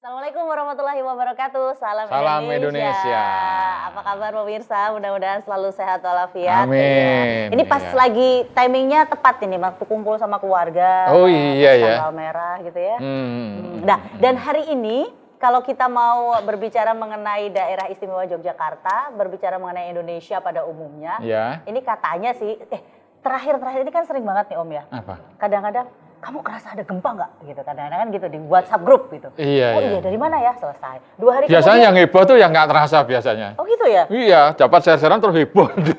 Assalamualaikum warahmatullahi wabarakatuh. Salam Salam Indonesia. Indonesia. Apa kabar pemirsa? Mudah-mudahan selalu sehat walafiat. Amin. Ini pas Iya. lagi timingnya tepat ini waktu kumpul sama keluarga. Oh iya pas ya. tanggal merah gitu ya. Hmm. Nah, dan hari ini kalau kita mau berbicara mengenai daerah istimewa Yogyakarta, berbicara mengenai Indonesia pada umumnya, Ya. ini katanya sih, terakhir-terakhir ini kan sering banget nih Om ya. Apa? Kadang-kadang kamu kerasa ada gempa nggak? Gitu kadang-kadang kan gitu di WhatsApp grup gitu. Iya, Oh iya. iya dari mana ya? Selesai. 2 hari Biasanya yang kemudian. heboh tuh yang nggak terasa biasanya. Oh gitu ya? Iya, dapat share-sharean terus heboh. Nanti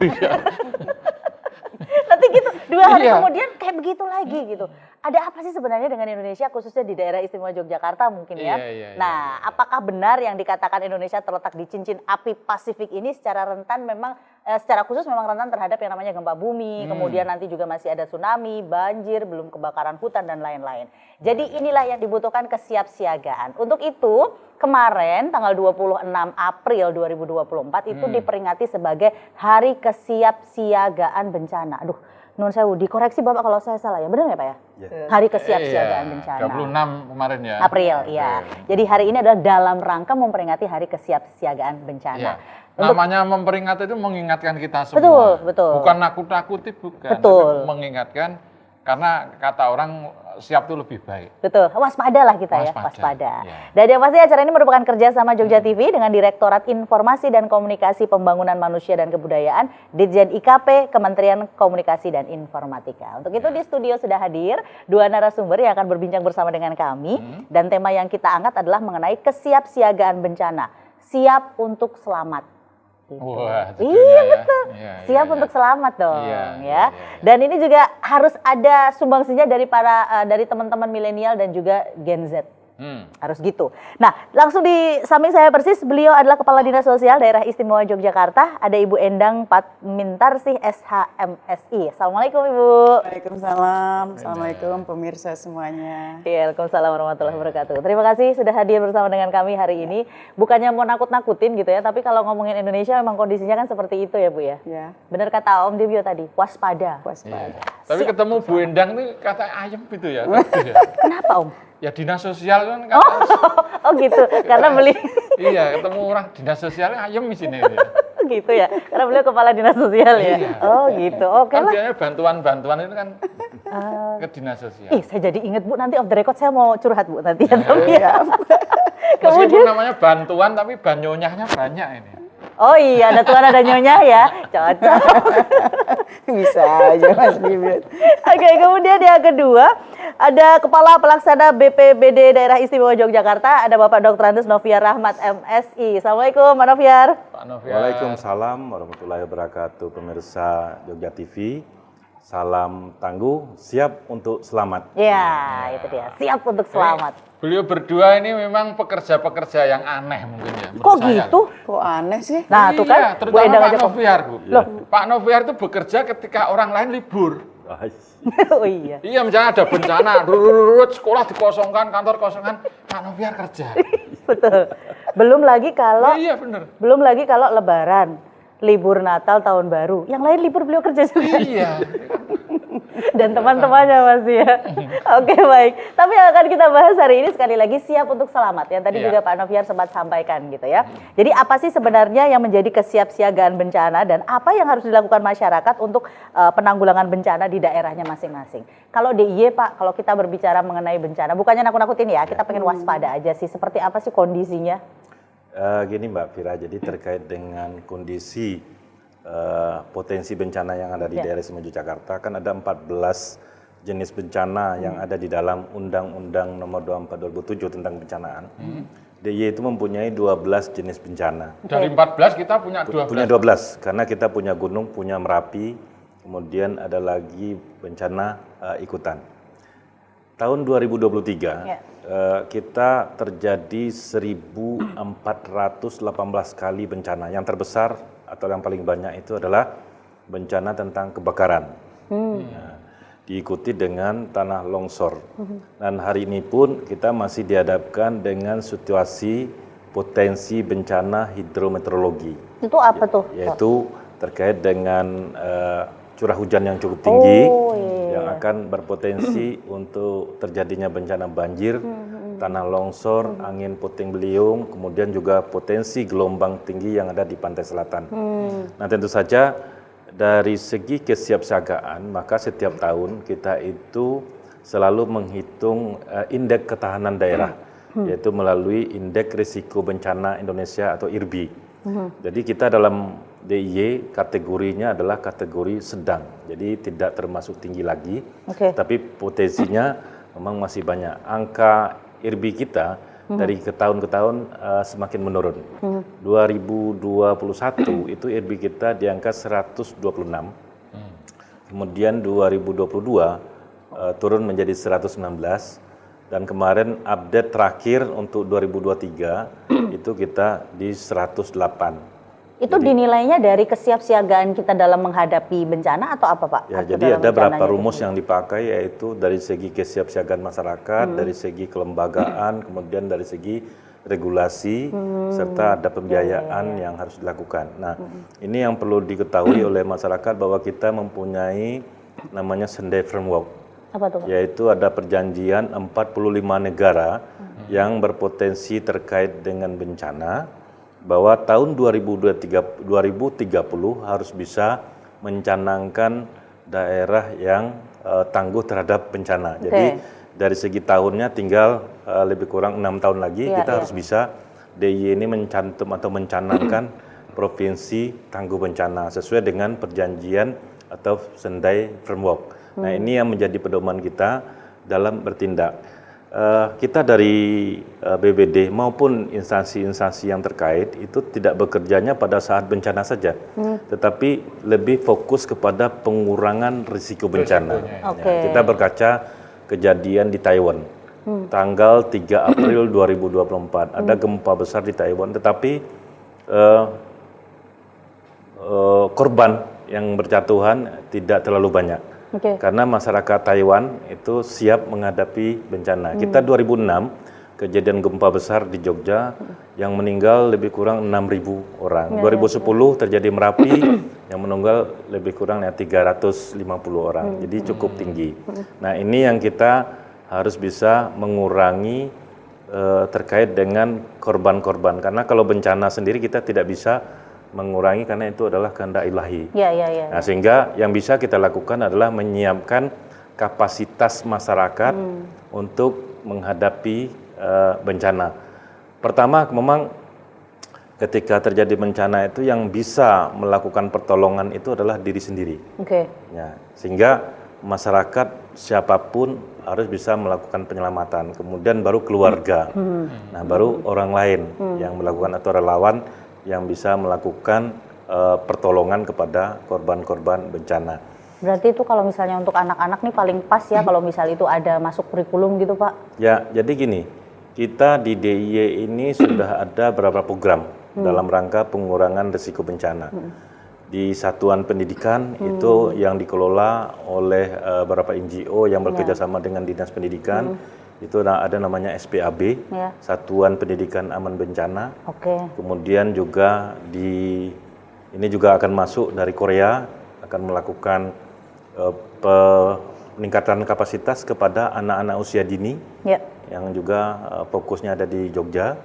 gitu 2 hari Iya. kemudian kayak begitu lagi gitu. Ada apa sih sebenarnya dengan Indonesia khususnya di daerah istimewa Yogyakarta mungkin ya? Iya. Nah, apakah benar yang dikatakan Indonesia terletak di cincin api Pasifik ini secara rentan memang secara khusus memang rentan terhadap yang namanya gempa bumi, kemudian nanti juga masih ada tsunami, banjir, belum kebakaran hutan dan lain-lain. Jadi inilah yang dibutuhkan kesiapsiagaan. Untuk itu, kemarin tanggal 26 April 2024 itu diperingati sebagai Hari Kesiapsiagaan Bencana. Aduh, Nun sewu, dikoreksi Bapak kalau saya salah ya, benar nggak Pak ya? Hari Kesiapsiagaan Bencana. 26 kemarin ya. April, ya. Jadi hari ini adalah dalam rangka memperingati Hari Kesiapsiagaan Bencana. Iya. Untuk Namanya memperingati itu mengingatkan kita semua. Betul, betul. Bukan nakut-nakuti, bukan. Betul. Tapi mengingatkan karena kata orang siap itu lebih baik. Betul, waspadalah kita ya, Waspada, waspada. ya. Dan yang pasti acara ini merupakan kerjasama Jogja TV dengan Direktorat Informasi dan Komunikasi Pembangunan Manusia dan Kebudayaan, Ditjen IKP, Kementerian Komunikasi dan Informatika. Untuk itu di studio sudah hadir 2 narasumber yang akan berbincang bersama dengan kami. Dan tema yang kita angkat adalah mengenai kesiapsiagaan bencana. Siap untuk selamat. Gitu. Wah, Iya judulnya ya. betul, Iya, siap iya, untuk iya. selamat dong Iya, ya. iya. Dan ini juga harus ada sumbangsinya dari dari teman-teman milenial dan juga Gen Z. Harus gitu. Nah, langsung di samping saya persis, beliau adalah Kepala Dinas Sosial Daerah Istimewa Yogyakarta. Ada Ibu Endang Patmintarsih SHMSI. Assalamualaikum Ibu. Waalaikumsalam. Assalamualaikum pemirsa semuanya. Waalaikumsalam warahmatullahi wabarakatuh. Terima kasih sudah hadir bersama dengan kami hari ini. Bukannya mau nakut-nakutin gitu ya, tapi kalau ngomongin Indonesia memang kondisinya kan seperti itu ya Bu ya. Ya, Benar kata Om Dibio tadi, waspada. waspada. Tapi ketemu Bu Endang nih kata ayam gitu ya. Kenapa Om? Ya dinas sosial kan kata. Oh gitu, karena beli Iya, ketemu orang dinas sosialnya ayam di sini. gitu ya, karena beliau kepala dinas sosial ya. Iya. Oh gitu, oke Kan lah. biasanya bantuan-bantuan itu kan ke dinas sosial. Ih, saya jadi inget Bu, nanti off the record saya mau curhat Bu nanti ya. Tapi ya. Meskipun Kemudian, namanya bantuan tapi banyonyahnya banyak ini. oh iya, ada tuan ada nyonya ya, cocok. Bisa aja Mas Bibit. Oke, kemudian yang kedua, ada Kepala Pelaksana BPBD Daerah Istimewa Yogyakarta, ada Bapak Dr. Andes Noviar Rahmat MSI. Assalamualaikum Pak Noviar. Pak Noviar. Waalaikumsalam warahmatullahi wabarakatuh pemirsa Jogja TV. Salam tangguh, siap untuk selamat. Ya, itu dia, siap untuk selamat. Beliau berdua ini memang pekerja-pekerja yang aneh mungkin ya. menurut Kok saya. gitu? Kok aneh sih? Nah, tuh kan, Iya, Bu terutama Endang Pak aja kok. Noviar, Bu. Loh. Pak Noviar itu bekerja ketika orang lain libur. Oh iya. Iya, misalnya ada bencana, rurut, sekolah dikosongkan, kantor kosongan, Pak Noviar kerja. Betul. Belum lagi kalau Iya, bener. belum lagi kalau Lebaran, libur Natal, Tahun Baru. Yang lain libur beliau kerja juga. Iya. Dan teman-temannya masih ya. Oke baik. Tapi yang akan kita bahas hari ini sekali lagi siap untuk selamat. Yang tadi Iya. juga Pak Noviar sempat sampaikan gitu ya. Jadi apa sih sebenarnya yang menjadi kesiapsiagaan bencana dan apa yang harus dilakukan masyarakat untuk penanggulangan bencana di daerahnya masing-masing. Kalau DIY Pak, kalau kita berbicara mengenai bencana, bukannya nakut-nakutin ya, kita pengen waspada aja sih. Seperti apa sih kondisinya? Gini Mbak Vira, jadi terkait dengan kondisi potensi bencana yang ada di Ya. daerah istimewa Yogyakarta, kan ada 14 jenis bencana yang ada di dalam Undang-Undang Nomor 24 2007 tentang bencanaan. DIY itu mempunyai 12 jenis bencana. Dari 14 kita punya 12. Punya 12 karena kita punya gunung, punya Merapi, kemudian ada lagi bencana ikutan. Tahun 2023 Ya. kita terjadi 1.418 kali bencana. Yang terbesar atau yang paling banyak itu adalah bencana tentang kebakaran. Nah, diikuti dengan tanah longsor. Dan hari ini pun kita masih dihadapkan dengan situasi potensi bencana hidrometeorologi, Itu apa tuh? yaitu terkait dengan curah hujan yang cukup tinggi Oh, iya. yang akan berpotensi untuk terjadinya bencana banjir tanah longsor, angin puting beliung, kemudian juga potensi gelombang tinggi yang ada di pantai selatan. Nah tentu saja dari segi kesiapsiagaan, maka setiap tahun kita itu selalu menghitung indeks ketahanan daerah, yaitu melalui indeks risiko bencana Indonesia atau IRBI. Jadi kita dalam DIY kategorinya adalah kategori sedang, jadi tidak termasuk tinggi lagi, tapi potensinya memang masih banyak. Angka IRBI kita dari tahun ke tahun semakin menurun. 2021 itu IRBI kita di angka 126, kemudian 2022 turun menjadi 119, dan kemarin update terakhir untuk 2023 itu kita di 108. Itu dinilainya dari kesiapsiagaan kita dalam menghadapi bencana atau apa Pak? Ya, atau jadi ada beberapa rumus itu? yang dipakai, yaitu dari segi kesiapsiagaan masyarakat, dari segi kelembagaan, kemudian dari segi regulasi, serta ada pembiayaan yang harus dilakukan. Nah, ini yang perlu diketahui oleh masyarakat bahwa kita mempunyai namanya Sendai Framework. Apa tuh Pak? Yaitu ada perjanjian 45 negara yang berpotensi terkait dengan bencana, bahwa tahun 2030 harus bisa mencanangkan daerah yang tangguh terhadap bencana. Jadi dari segi tahunnya tinggal lebih kurang 6 tahun lagi kita harus bisa DIY ini mencantum atau mencanangkan provinsi tangguh bencana sesuai dengan perjanjian atau Sendai Framework. Nah ini yang menjadi pedoman kita dalam bertindak. Kita dari BBD maupun instansi-instansi yang terkait itu tidak bekerjanya pada saat bencana saja, tetapi lebih fokus kepada pengurangan risiko bencana. Ya, kita berkaca kejadian di Taiwan, tanggal 3 April 2024, ada gempa besar di Taiwan, tetapi korban yang berjatuhan tidak terlalu banyak. Karena masyarakat Taiwan itu siap menghadapi bencana. Kita 2006 kejadian gempa besar di Jogja yang meninggal lebih kurang 6.000 orang. 2010 terjadi Merapi yang meninggal lebih kurang 350 orang. Jadi cukup tinggi. Nah ini yang kita harus bisa mengurangi terkait dengan korban-korban. Karena kalau bencana sendiri kita tidak bisa mengurangi karena itu adalah kehendak ilahi. Nah, sehingga yang bisa kita lakukan adalah menyiapkan kapasitas masyarakat untuk menghadapi bencana. Pertama, memang ketika terjadi bencana itu yang bisa melakukan pertolongan itu adalah diri sendiri. Ya, sehingga masyarakat siapapun harus bisa melakukan penyelamatan. Kemudian baru keluarga. Nah, baru orang lain yang melakukan atau relawan yang bisa melakukan pertolongan kepada korban-korban bencana. Berarti itu kalau misalnya untuk anak-anak nih paling pas ya kalau misalnya itu ada masuk kurikulum gitu Pak? Ya, jadi gini, kita di DIY ini sudah ada beberapa program dalam rangka pengurangan risiko bencana. Di satuan pendidikan itu yang dikelola oleh beberapa NGO yang bekerja sama dengan Dinas Pendidikan. Itu ada namanya SPAB, Satuan Pendidikan Aman Bencana. Kemudian juga ini juga akan masuk dari Korea, akan melakukan peningkatan kapasitas kepada anak-anak usia dini, yang juga fokusnya ada di Jogja.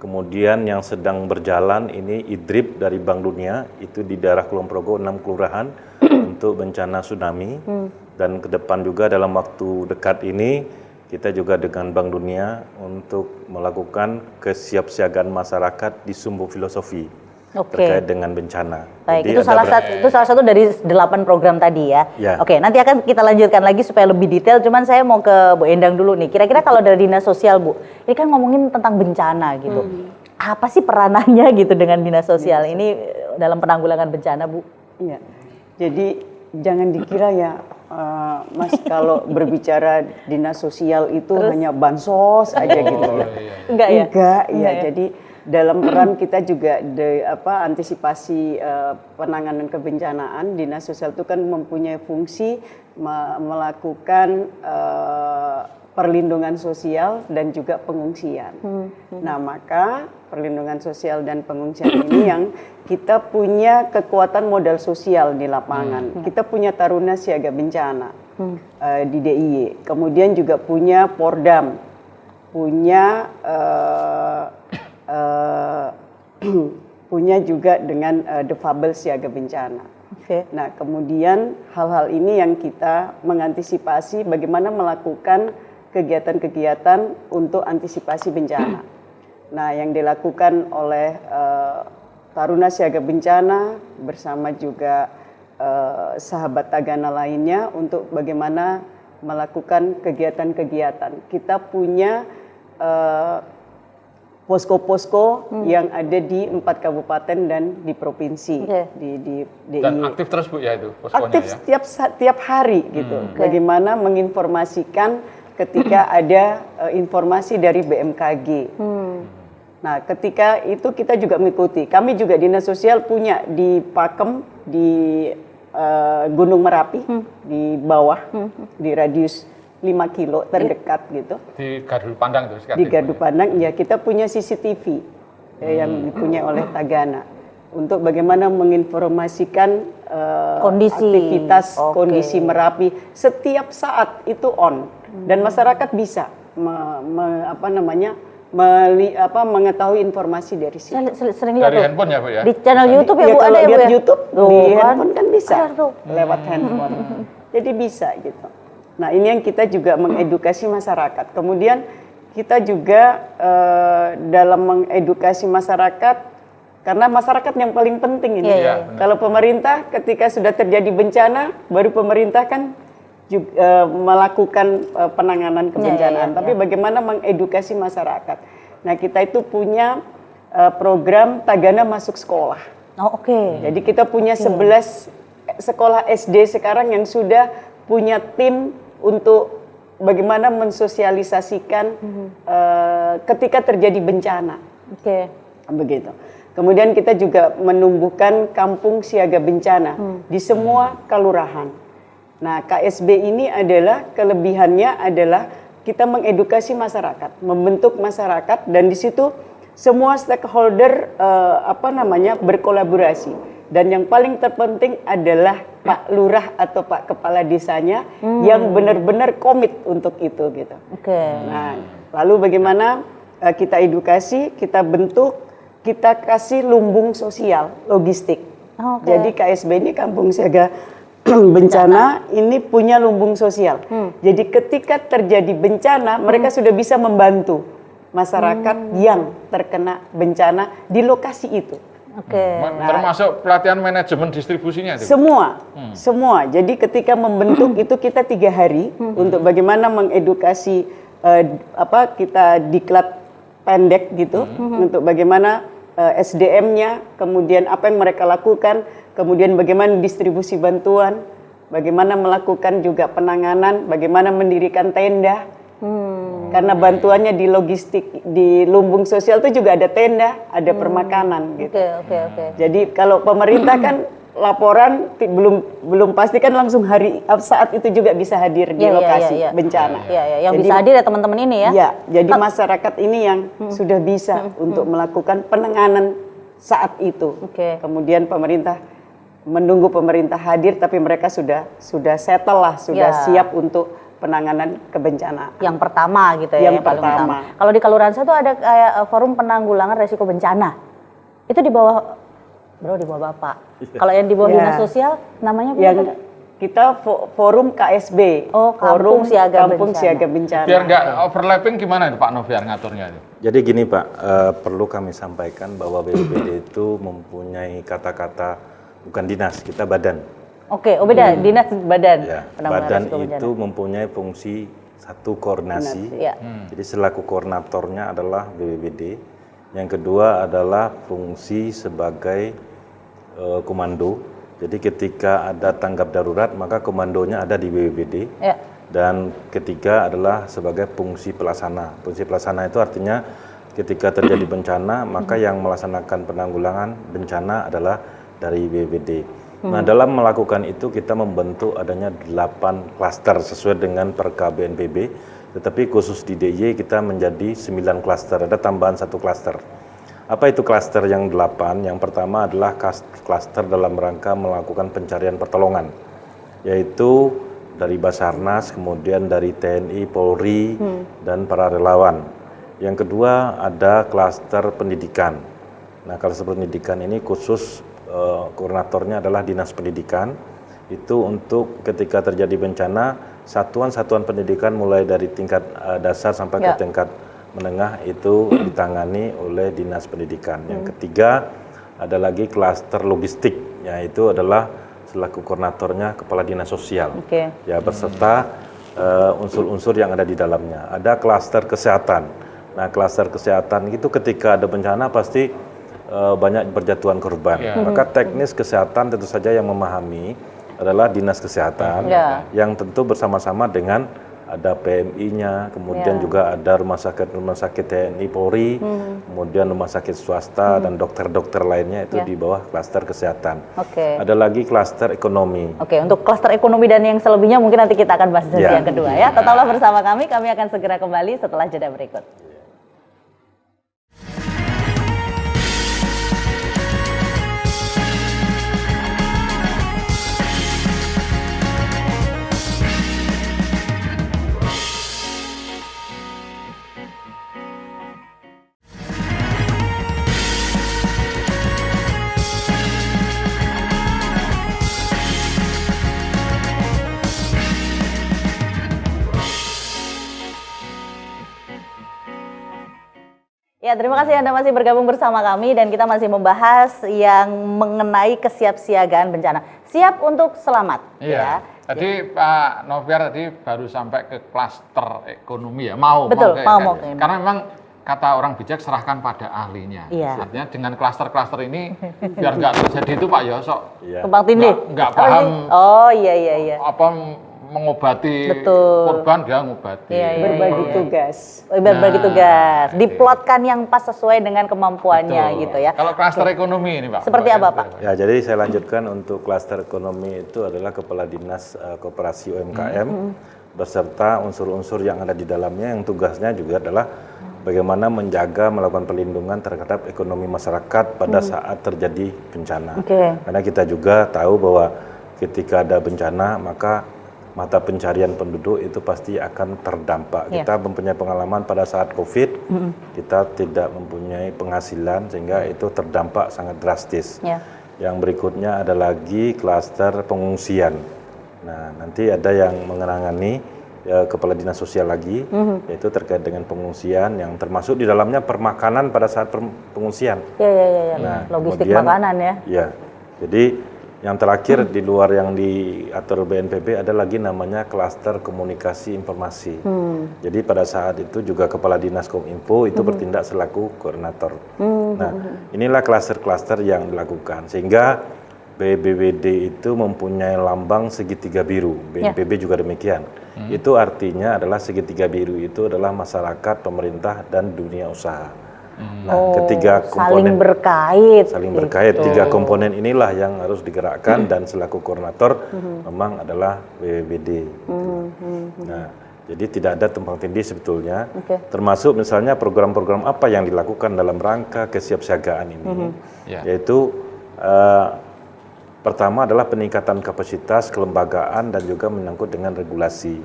Kemudian yang sedang berjalan ini IDRIP dari Bank Dunia, itu di daerah Kulon Progo 6 kelurahan untuk bencana tsunami. Dan ke depan juga dalam waktu dekat ini kita juga dengan Bank Dunia untuk melakukan kesiapsiagaan masyarakat di sumber filosofi terkait dengan bencana. Baik, itu salah satu dari 8 program tadi ya. Oke, nanti akan kita lanjutkan lagi supaya lebih detail. Cuman saya mau ke Bu Endang dulu nih. Kira-kira kalau dari Dinas Sosial Bu, ini kan ngomongin tentang bencana gitu. Apa sih peranannya gitu dengan Dinas Sosial ini dalam penanggulangan bencana Bu? Iya, jadi jangan dikira ya Mas kalau berbicara Dinas Sosial itu hanya bansos aja gitu ya. Enggak ya. Jadi dalam peran kita juga antisipasi penanganan kebencanaan, Dinas Sosial itu kan mempunyai fungsi melakukan perlindungan sosial dan juga pengungsian. Nah, maka perlindungan sosial dan pengungsian ini yang kita punya kekuatan modal sosial di lapangan. Kita punya Taruna Siaga Bencana di DIY. Kemudian juga punya Pordam. punya punya juga dengan defabel siaga bencana. Oke. Nah, kemudian hal-hal ini yang kita mengantisipasi bagaimana melakukan kegiatan-kegiatan untuk antisipasi bencana. Nah, yang dilakukan oleh Taruna Siaga Bencana bersama juga sahabat Tagana lainnya untuk bagaimana melakukan kegiatan-kegiatan. Kita punya posko-posko yang ada di 4 kabupaten dan di provinsi. Di DIY. Dan aktif terus Bu ya itu poskonya Aktif ya? setiap hari gitu. Bagaimana menginformasikan ketika ada informasi dari BMKG. Nah, ketika itu kita juga mengikuti. Kami juga Dinas Sosial punya di Pakem, di Gunung Merapi, di bawah, di radius 5 kilo terdekat gitu. Di Gardu Pandang itu? Di Gardu Pandang, ya kita punya CCTV yang dipunyai oleh Tagana. Untuk bagaimana menginformasikan aktivitas kondisi Merapi setiap saat itu on. Dan masyarakat bisa mengetahui informasi dari situ. Sering lihat Dari tuh. handphone ya Bu ya? Di channel YouTube ya Bu, kalau ada ya Bu lihat ya? YouTube Tuh, di kan? handphone kan bisa Ada tuh. lewat handphone. Jadi bisa gitu. Nah, ini yang kita juga mengedukasi masyarakat. Kemudian kita juga dalam mengedukasi masyarakat, karena masyarakat yang paling penting ini. Kalau pemerintah ketika sudah terjadi bencana, baru pemerintah kan juga melakukan penanganan kebencanaan. Tapi bagaimana mengedukasi masyarakat. Nah, kita itu punya program Tagana Masuk Sekolah. Oh, oke. Jadi kita punya 11 sekolah SD sekarang yang sudah punya tim untuk bagaimana mensosialisasikan ketika terjadi bencana. Oke. Begitu. Kemudian kita juga menumbuhkan kampung siaga bencana di semua kelurahan. Nah, KSB ini adalah kelebihannya adalah kita mengedukasi masyarakat, membentuk masyarakat, dan di situ semua stakeholder berkolaborasi. Dan yang paling terpenting adalah Pak Lurah atau Pak Kepala Desanya yang benar-benar komit untuk itu gitu. Oke. Nah, lalu bagaimana kita edukasi, kita bentuk, kita kasih lumbung sosial, logistik. Jadi KSB ini Kampung Siaga Bencana ini punya lumbung sosial. Jadi ketika terjadi bencana, mereka sudah bisa membantu masyarakat yang terkena bencana di lokasi itu. Oke. Termasuk pelatihan manajemen distribusinya itu? Semua. Jadi ketika membentuk itu kita 3 hari untuk bagaimana mengedukasi kita diklat pendek gitu, untuk bagaimana SDM-nya, kemudian apa yang mereka lakukan, kemudian bagaimana distribusi bantuan, bagaimana melakukan juga penanganan, bagaimana mendirikan tenda. Karena bantuannya di logistik, di lumbung sosial itu juga ada tenda, ada permakanan gitu. Oke. Jadi kalau pemerintah kan laporan belum pasti kan langsung saat itu juga bisa hadir di lokasi bencana. Yang bisa hadir ya teman-teman ini ya. Iya, jadi masyarakat ini yang sudah bisa untuk melakukan penanganan saat itu. Kemudian pemerintah menunggu pemerintah hadir, tapi mereka sudah settle lah, sudah siap untuk penanganan kebencanaan. Yang pertama gitu ya. Yang pertama. Kalau di Kelurahan saya tuh ada kayak forum penanggulangan resiko bencana. Itu di bawah Bapak. Kalau yang di bawah Dinas Sosial namanya yang kita forum KSB. Kampung Siaga Bencana. Biar nggak overlapping gimana itu Pak Novian ngaturnya itu? Jadi gini Pak, perlu kami sampaikan bahwa BPBD itu mempunyai kata-kata bukan dinas, kita badan. Beda, dinas badan. Ya, badan itu mempunyai fungsi satu koordinasi. Jadi selaku koordinatornya adalah BPBD. Yang kedua adalah fungsi sebagai komando. Jadi ketika ada tanggap darurat maka komandonya ada di BPBD. Dan ketiga adalah sebagai fungsi pelaksana. Fungsi pelaksana itu artinya ketika terjadi bencana maka yang melaksanakan penanggulangan bencana adalah dari BPBD. Nah, dalam melakukan itu kita membentuk adanya 8 klaster sesuai dengan Perka BNPB, tetapi khusus di DIY kita menjadi 9 klaster, ada tambahan 1 klaster. Apa itu klaster yang 8? Yang pertama adalah klaster dalam rangka melakukan pencarian pertolongan, yaitu dari Basarnas, kemudian dari TNI, Polri, dan para relawan. Yang kedua ada klaster pendidikan. Nah, klaster pendidikan ini khusus koordinatornya adalah Dinas Pendidikan. Itu untuk ketika terjadi bencana, satuan-satuan pendidikan mulai dari tingkat dasar sampai ke tingkat menengah itu ditangani oleh Dinas Pendidikan. Yang ketiga ada lagi klaster logistik, yaitu adalah selaku koordinatornya Kepala Dinas Sosial. Ya, beserta unsur-unsur yang ada di dalamnya. Ada klaster kesehatan. Nah, klaster kesehatan itu ketika ada bencana pasti banyak berjatuhan korban. Maka teknis kesehatan tentu saja yang memahami adalah Dinas Kesehatan yang tentu bersama-sama dengan ada PMI-nya, kemudian juga ada rumah sakit TNI Polri, kemudian rumah sakit swasta dan dokter-dokter lainnya itu di bawah klaster kesehatan. Ada lagi klaster ekonomi. Untuk klaster ekonomi dan yang selebihnya mungkin nanti kita akan bahas di sesi yang kedua ya. Tetaplah bersama kami akan segera kembali setelah jeda berikut. Ya, terima kasih Anda masih bergabung bersama kami dan kita masih membahas yang mengenai kesiapsiagaan bencana. Siap untuk selamat. Iya. Tadi Pak Noviar tadi baru sampai ke klaster ekonomi ya. Mau. Karena memang kata orang bijak serahkan pada ahlinya. Artinya dengan klaster-klaster ini biar nggak terjadi itu Pak Yosok. Tumpang tindih. Nggak paham. Apa mengobati korban, dia ngobati. Berbagi tugas. Berbagi tugas. Diplotkan yang pas sesuai dengan kemampuannya gitu ya. Kalau klaster ekonomi ini Pak. Seperti apa Pak? Ya, jadi saya lanjutkan untuk klaster ekonomi itu adalah Kepala Dinas Koperasi UMKM beserta unsur-unsur yang ada di dalamnya yang tugasnya juga adalah bagaimana menjaga melakukan perlindungan terhadap ekonomi masyarakat pada saat terjadi bencana. Karena kita juga tahu bahwa ketika ada bencana maka mata pencarian penduduk itu pasti akan terdampak. Kita mempunyai pengalaman pada saat COVID, kita tidak mempunyai penghasilan sehingga itu terdampak sangat drastis. Yang berikutnya ada lagi klaster pengungsian. Nah, nanti ada yang mengenangani Kepala Dinas Sosial lagi, yaitu terkait dengan pengungsian yang termasuk di dalamnya permakanan pada saat pengungsian. Nah, logistik makanan ya. Ya, jadi yang terakhir di luar yang diatur BNPB ada lagi namanya klaster komunikasi informasi. Jadi pada saat itu juga Kepala Dinas Kominfo itu bertindak selaku koordinator. Nah, inilah klaster-klaster yang dilakukan sehingga BPBD itu mempunyai lambang segitiga biru. BNPB juga demikian. Itu artinya adalah segitiga biru itu adalah masyarakat, pemerintah dan dunia usaha. Nah, ketiga komponen saling berkait. Tiga komponen inilah yang harus digerakkan dan selaku koordinator memang adalah BPBD. Nah, jadi tidak ada tumpang tindih sebetulnya. Termasuk misalnya program-program apa yang dilakukan dalam rangka kesiapsiagaan ini, yaitu pertama adalah peningkatan kapasitas kelembagaan dan juga menyangkut dengan regulasi.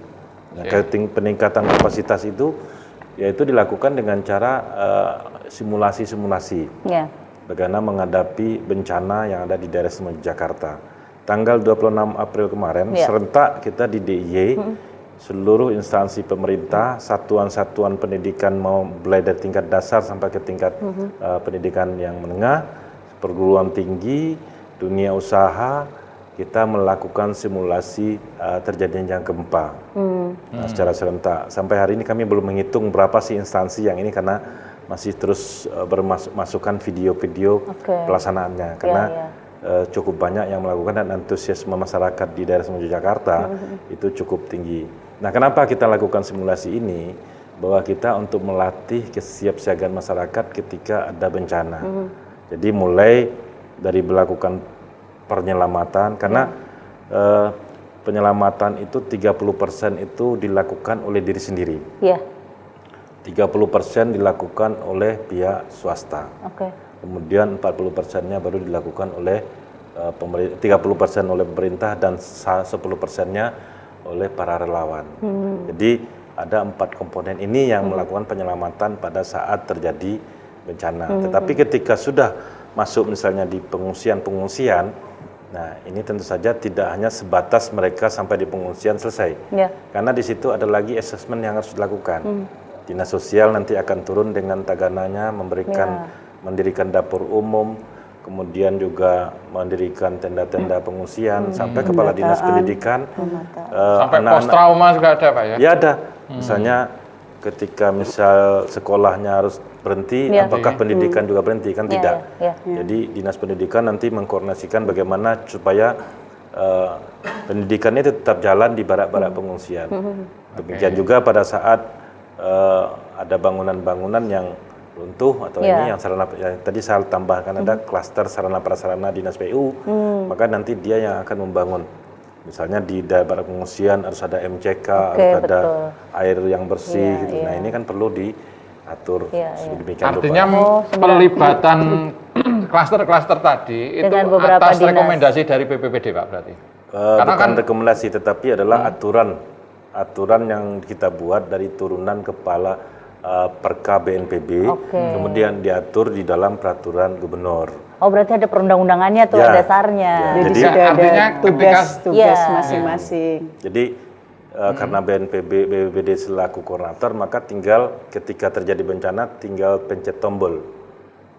Nah, peningkatan kapasitas itu yaitu dilakukan dengan cara simulasi-simulasi. Bagaimana menghadapi bencana yang ada di daerah istimewa Jakarta. Tanggal 26 April kemarin, serentak kita di DIY, seluruh instansi pemerintah, satuan-satuan pendidikan mau mulai dari tingkat dasar sampai ke tingkat pendidikan yang menengah, perguruan tinggi, dunia usaha, kita melakukan simulasi terjadinya gempa secara serentak. Sampai hari ini kami belum menghitung berapa sih instansi yang ini karena masih terus bermasukkan video-video pelaksanaannya karena cukup banyak yang melakukan dan antusiasme masyarakat di daerah istimewa Jakarta itu cukup tinggi. Nah, kenapa kita lakukan simulasi ini? Bahwa kita untuk melatih kesiapsiagaan masyarakat ketika ada bencana. Jadi mulai dari melakukan penyelamatan karena penyelamatan itu 30% itu dilakukan oleh diri sendiri. 30% dilakukan oleh pihak swasta. Kemudian 40%-nya baru dilakukan oleh pemerintah, 30% oleh pemerintah dan 10%-nya oleh para relawan. Jadi ada 4 komponen ini yang melakukan penyelamatan pada saat terjadi bencana. Tetapi ketika sudah masuk misalnya di pengungsian, nah ini tentu saja tidak hanya sebatas mereka sampai di pengungsian selesai. Karena di situ ada lagi asesmen yang harus dilakukan. Dinas sosial nanti akan turun dengan tagananya, mendirikan dapur umum, kemudian juga mendirikan tenda-tenda pengungsian, sampai kepala dinas pendidikan, sampai post trauma juga ada Pak ya? Ya ada, misalnya ketika misal sekolahnya harus berhenti, apakah pendidikan juga berhenti? Kan tidak. Jadi dinas pendidikan nanti mengkoordinasikan bagaimana supaya pendidikannya tetap jalan di barak-barak pengungsian. Demikian juga pada saat ada bangunan-bangunan yang runtuh atau ini yang tadi saya tambahkan ada klaster sarana prasarana dinas PU, maka nanti dia yang akan membangun. Misalnya di daerah pengungsian harus ada MCK, harus ada air yang bersih gitu. Nah, ini kan perlu diatur sedemikian rupa. Artinya pelibatan klaster-klaster tadi itu atas rekomendasi dari BPPD Pak berarti? Karena bukan rekomendasi tetapi adalah aturan yang kita buat dari turunan kepala Perka BNPB, kemudian diatur di dalam peraturan gubernur. Oh berarti ada perundang-undangannya tuh dasarnya. Jadi sudah ada tugas masing-masing. Jadi karena BPBD selaku koordinator, maka tinggal ketika terjadi bencana tinggal pencet tombol.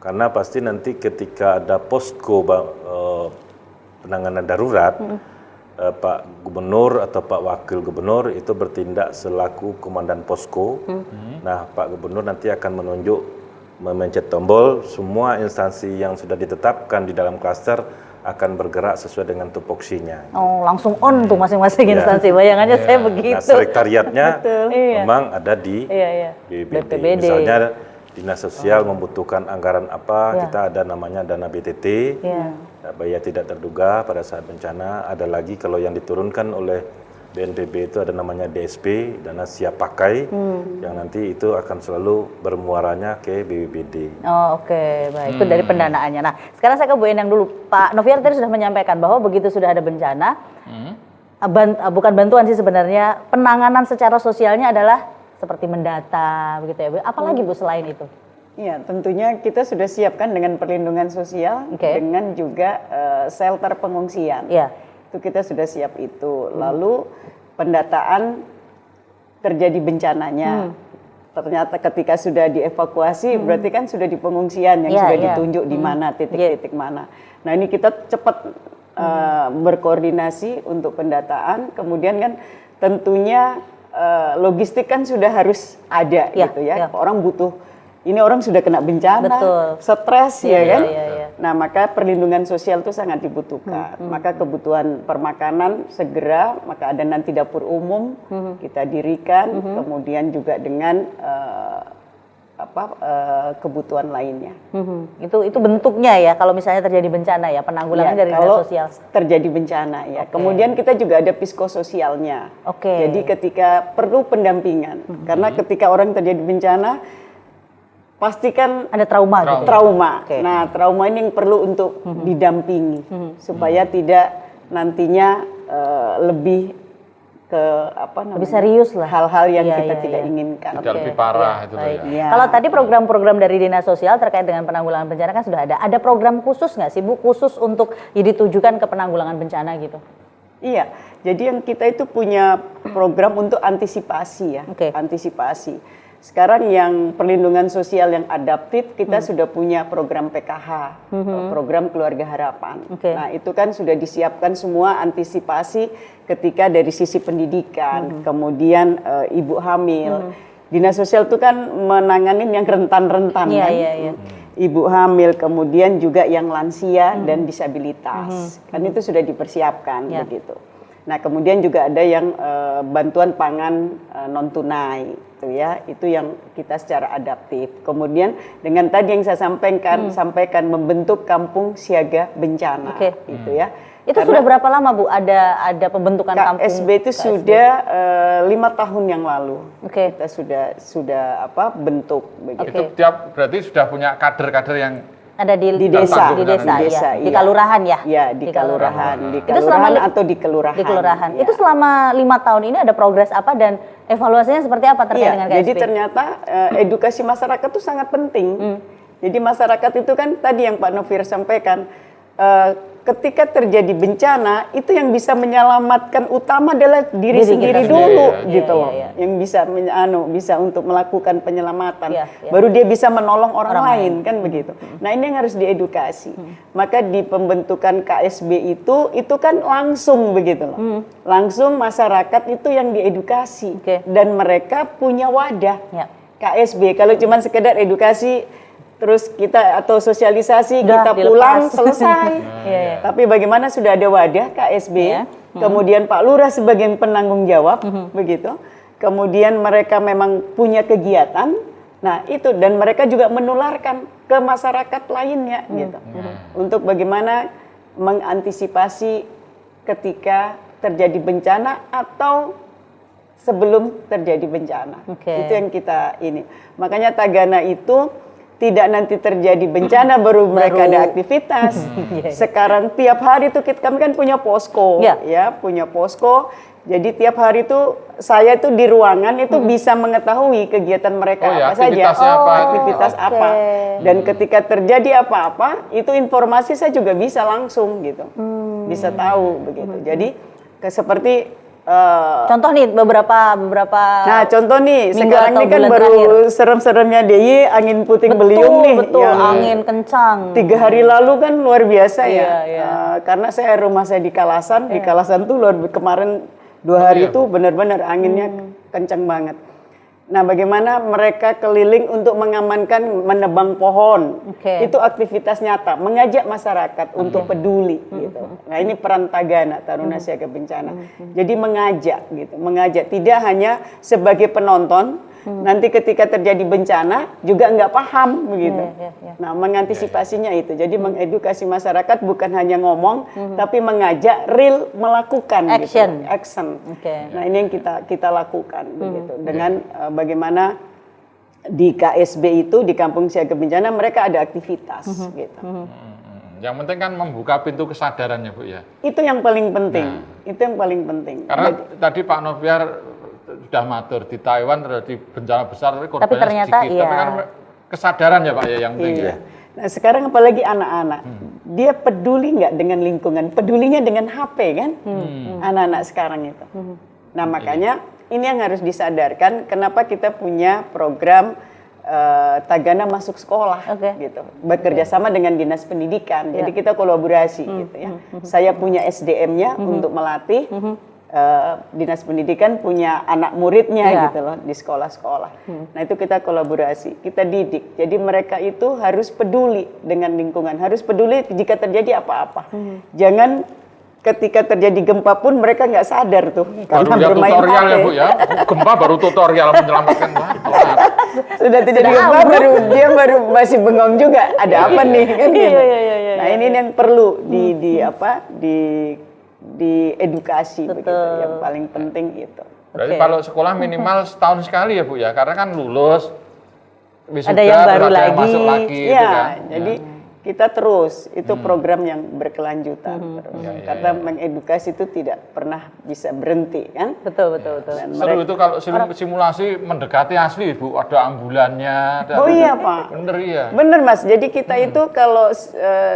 Karena pasti nanti ketika ada posko penanganan darurat, Pak Gubernur atau Pak Wakil Gubernur itu bertindak selaku komandan posko. Nah, Pak Gubernur nanti akan menunjuk memencet tombol, semua instansi yang sudah ditetapkan di dalam klaster akan bergerak sesuai dengan tupoksinya. Oh, langsung on tuh masing-masing instansi. Bayangannya saya begitu. Nah, sekretariatnya memang ada di BPBD. Misalnya Dinas Sosial membutuhkan anggaran apa, kita ada namanya dana BTT, biaya tidak terduga pada saat bencana. Ada lagi kalau yang diturunkan oleh BNPB itu ada namanya DSP, dana siap pakai, yang nanti itu akan selalu bermuaranya ke BPBD. Oh oke, baik. Itu dari pendanaannya. Nah sekarang saya ke Bu Endang dulu. Pak Noviar tadi sudah menyampaikan bahwa begitu sudah ada bencana, bukan bantuan sih sebenarnya, penanganan secara sosialnya adalah seperti mendata, begitu ya Bu. Apalagi Bu selain itu? Ya, tentunya kita sudah siapkan dengan perlindungan sosial, dengan juga shelter pengungsian. Itu kita sudah siap itu. Lalu pendataan terjadi bencananya. Ternyata ketika sudah dievakuasi, berarti kan sudah di pengungsian yang sudah ditunjuk di mana, titik-titik mana. Nah ini kita cepat berkoordinasi untuk pendataan, kemudian kan tentunya logistik kan sudah harus ada gitu ya. Orang butuh, ini orang sudah kena bencana, stres ya kan. Nah maka perlindungan sosial itu sangat dibutuhkan. Maka kebutuhan permakanan segera, maka ada nanti dapur umum kita dirikan, kemudian juga dengan kebutuhan lainnya. Itu bentuknya ya kalau misalnya terjadi bencana ya, penanggulangan dari dinas sosial. Terjadi bencana ya. Kemudian kita juga ada psikososialnya. Jadi ketika perlu pendampingan, karena ketika orang terjadi bencana pasti kan ada trauma. Nah, trauma ini yang perlu untuk didampingi supaya tidak nantinya lebih ke lebih serius lah, hal-hal yang kita tidak inginkan. Tidak lebih parah itu ya. Kalau tadi program-program dari dinas sosial terkait dengan penanggulangan bencana kan sudah ada. Ada program khusus nggak sih Bu, khusus untuk ditujukan ke penanggulangan bencana gitu? Iya, jadi yang kita itu punya program untuk antisipasi ya, antisipasi. Sekarang yang perlindungan sosial yang adaptif, kita sudah punya program PKH, program Keluarga Harapan. Nah itu kan sudah disiapkan semua antisipasi ketika dari sisi pendidikan, kemudian ibu hamil. Dinas sosial itu kan menanganin yang rentan-rentan kan. Ibu hamil, kemudian juga yang lansia dan disabilitas. Kan itu sudah dipersiapkan begitu. Nah kemudian juga ada yang bantuan pangan non tunai, itu ya, itu yang kita secara adaptif. Kemudian dengan tadi yang saya sampaikan membentuk kampung siaga bencana, itu ya. Itu karena sudah berapa lama Bu ada pembentukan kampung? KSB itu sudah 5 tahun yang lalu. Kita sudah bentuk begitu. Itu berarti sudah punya kader-kader yang Ada di desa, di desa, ya. Di kelurahan ya. Ya, di kelurahan, Itu selama atau di kelurahan. Di kelurahan. Ya. Itu selama 5 tahun ini ada progres apa dan evaluasinya seperti apa terkait dengan KSB? Jadi ternyata edukasi masyarakat itu sangat penting. Jadi masyarakat itu kan tadi yang Pak Novir sampaikan, ketika terjadi bencana itu yang bisa menyelamatkan utama adalah diri sendiri dulu, gitu loh. Yang bisa bisa untuk melakukan penyelamatan. Baru dia bisa menolong orang lain kan begitu. Nah ini yang harus diedukasi. Maka di pembentukan KSB itu kan langsung begitu loh. Langsung masyarakat itu yang diedukasi dan mereka punya wadah. KSB kalau cuma sekedar edukasi terus kita atau sosialisasi kita pulang selesai. Tapi bagaimana sudah ada wadah KSB, kemudian Pak Lurah sebagai penanggung jawab, begitu. Kemudian mereka memang punya kegiatan, nah itu dan mereka juga menularkan ke masyarakat lainnya, gitu. Untuk bagaimana mengantisipasi ketika terjadi bencana atau sebelum terjadi bencana. Itu yang kita ini. Makanya Tagana itu tidak nanti terjadi bencana baru mereka ada aktivitas. Sekarang tiap hari itu kami kan punya posko, punya posko. Jadi tiap hari itu saya itu di ruangan itu bisa mengetahui kegiatan mereka apa saja, aktivitas apa. Dan ketika terjadi apa-apa, itu informasi saya juga bisa langsung gitu, bisa tahu begitu. Jadi seperti contoh nih beberapa nah contoh nih sekarang ini kan baru serem-seremnya DIY angin puting beliung nih yang angin kencang 3 hari lalu kan luar biasa karena rumah saya di Kalasan di Kalasan tuh kemarin 2 hari itu benar-benar anginnya kencang banget. Nah, bagaimana mereka keliling untuk mengamankan menebang pohon. Itu aktivitas nyata, mengajak masyarakat untuk peduli gitu. Nah, ini peran Tagana, Taruna Siaga Bencana. Jadi mengajak gitu, mengajak tidak hanya sebagai penonton, nanti ketika terjadi bencana juga nggak paham begitu. Nah, mengantisipasinya itu. Jadi mengedukasi masyarakat bukan hanya ngomong, tapi mengajak real melakukan action. Gitu. Action. Nah, ini yang kita lakukan begitu. Dengan bagaimana di KSB itu di Kampung Siaga Bencana mereka ada aktivitas gitu. Yang penting kan membuka pintu kesadarannya, Bu ya. Itu yang paling penting. Itu yang paling penting. Karena tadi Pak Noviar sudah matur di Taiwan terjadi bencana besar tapi korbannya tapi ternyata sedikit. Tapi kan kesadaran ya Pak ya yang penting. Nah sekarang apalagi anak-anak, dia peduli nggak dengan lingkungan, pedulinya dengan HP kan, anak-anak sekarang itu. Nah makanya ini yang harus disadarkan. Kenapa kita punya program Tagana masuk sekolah, gitu, bekerja sama dengan Dinas Pendidikan. Jadi kita kolaborasi, gitu ya. Saya punya SDM-nya untuk melatih. Dinas Pendidikan punya anak muridnya gitu loh di sekolah-sekolah. Nah itu kita kolaborasi, kita didik. Jadi mereka itu harus peduli dengan lingkungan, harus peduli jika terjadi apa-apa. Jangan ketika terjadi gempa pun mereka nggak sadar tuh karena bermain tutorial HP. Ya Bu ya, gempa baru tutorial menyelamatkan. Sudah terjadi gempa baru masih bengong juga. Ada apa nih kan gitu. Nah ini yang perlu diedukasi begitu, yang paling penting itu. Berarti kalau sekolah minimal setahun sekali ya Bu ya, karena kan lulus, wisuda, ada yang baru ada lagi, yang masuk lagi ya, itu kan. Jadi kita terus, itu program yang berkelanjutan terus. Karena mengedukasi itu tidak pernah bisa berhenti kan. Betul. Seru itu kalau simulasi mendekati asli Bu, ada ambulannya. Oh iya Pak. Bener ya. Bener Mas, jadi kita itu kalau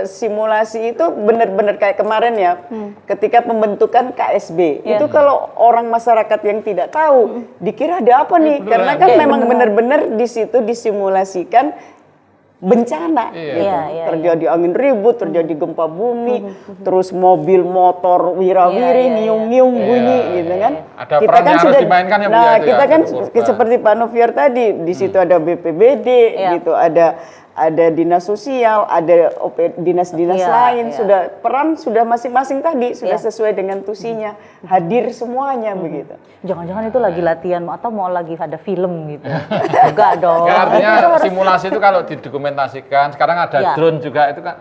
simulasi itu benar-benar kayak kemarin ya, ketika pembentukan KSB, itu kalau orang masyarakat yang tidak tahu, dikira ada apa nih, karena kan memang benar-benar di situ disimulasikan bencana, terjadi angin ribut, terjadi gempa bumi, terus mobil motor wira-wiri, ngiung-ngiung bunyi, gitu kan. Ada kita kan sudah dimainkan ya Bu. Nah, kita kan seperti Pak Noviar tadi, di situ ada BPBD, gitu, ada dinas sosial, ada dinas-dinas lain, sudah masing-masing tadi sudah sesuai dengan tusinya, hadir semuanya begitu. Jangan-jangan itu lagi latihan atau mau lagi ada film gitu? Enggak dong. Ya, artinya simulasi itu kalau didokumentasikan, sekarang ada drone juga itu kan.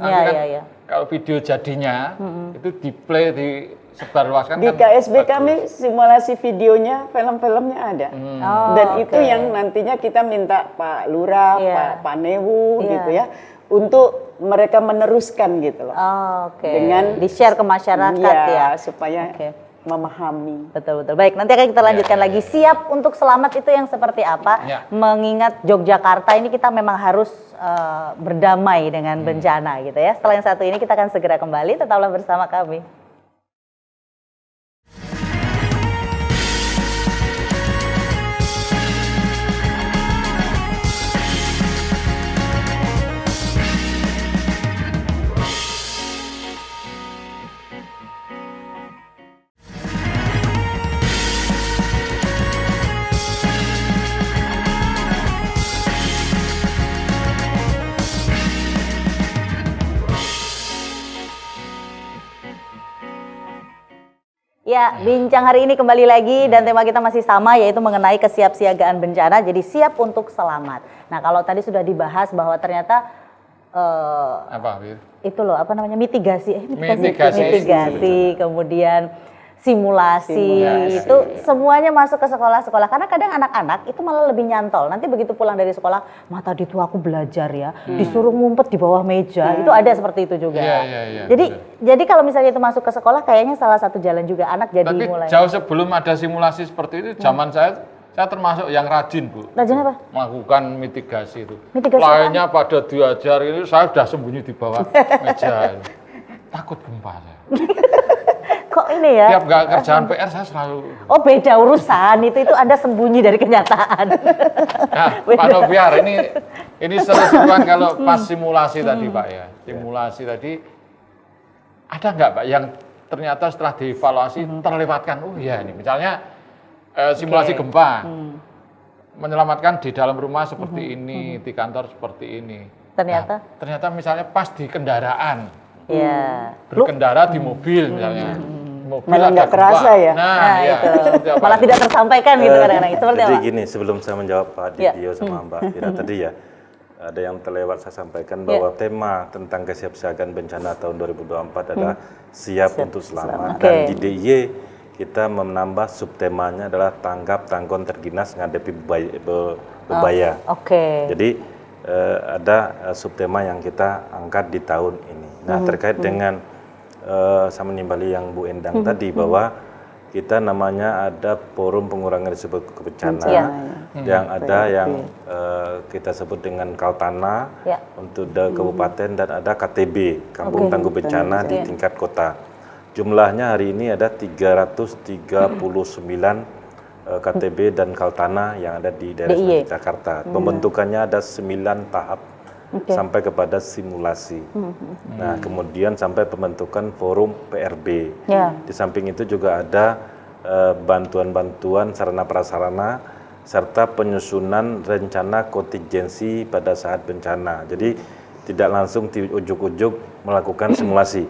Kalau video jadinya itu di play di sebarluaskan. Di KSB kami simulasi videonya, film-filmnya ada. Dan itu yang nantinya kita minta Pak Lurah, Pak Panewu gitu ya, untuk mereka meneruskan gitu loh. Oke. Dengan di-share ke masyarakat ya. Supaya memahami. Betul. Baik, nanti akan kita lanjutkan lagi. Siap untuk selamat itu yang seperti apa? Mengingat Yogyakarta ini kita memang harus berdamai dengan bencana gitu ya. Setelah yang satu ini kita akan segera kembali. Tetaplah bersama kami. Ya, bincang hari ini kembali lagi dan tema kita masih sama yaitu mengenai kesiapsiagaan bencana. Jadi siap untuk selamat. Nah, kalau tadi sudah dibahas bahwa ternyata itu loh apa namanya mitigasi, kemudian simulasi itu semuanya masuk ke sekolah-sekolah karena kadang anak-anak itu malah lebih nyantol. Nanti begitu pulang dari sekolah, tadi tuh aku belajar ya, disuruh ngumpet di bawah meja. Itu ada seperti itu juga. Jadi kalau misalnya itu masuk ke sekolah kayaknya salah satu jalan juga anak jadi mulai. Tapi jauh sebelum ada simulasi seperti itu, zaman saya termasuk yang rajin, Bu. Rajin apa? Melakukan mitigasi itu. Mitigasi lainnya pada diajar ini saya sudah sembunyi di bawah meja. Takut gempa saya. Kok ini ya? Tiap nggak kerjaan PR saya selalu. Oh beda urusan, itu Anda sembunyi dari kenyataan. Nah, Pak Noviar, ini seru-seruan kalau pas simulasi tadi Pak ya. Simulasi tadi, ada nggak Pak yang ternyata setelah dievaluasi terlewatkan? Oh iya ini misalnya simulasi gempa. Menyelamatkan di dalam rumah seperti ini, di kantor seperti ini. Ternyata misalnya pas di kendaraan. Berkendara di mobil misalnya. Malah nggak kerasa ya. Itu. Malah tidak tersampaikan gitu kadang-kadang. Seperti jadi apa? gini, sebelum saya menjawab Pak Didio sama Mbak Fira tadi ya, ada yang terlewat saya sampaikan bahwa tema tentang kesiapsiagaan bencana tahun 2024 adalah siap untuk selamat. Dan di DIY kita menambah subtemanya adalah tanggap tanggon terginas menghadapi bebaya. Jadi ada subtema yang kita angkat di tahun ini. Nah, terkait dengan saya menimbali yang Bu Endang tadi bahwa kita namanya ada forum pengurangan risiko bencana yang ada yang kita sebut dengan Kaltana untuk kabupaten dan ada KTB Kampung Tangguh Bencana di tingkat kota. Jumlahnya hari ini ada 339 KTB dan Kaltana yang ada di daerah Jakarta. Pembentukannya ada 9 tahap sampai kepada simulasi. Nah, kemudian sampai pembentukan forum PRB. Di samping itu juga ada bantuan-bantuan sarana prasarana serta penyusunan rencana kontingensi pada saat bencana. Jadi tidak langsung di ujuk-ujuk melakukan simulasi,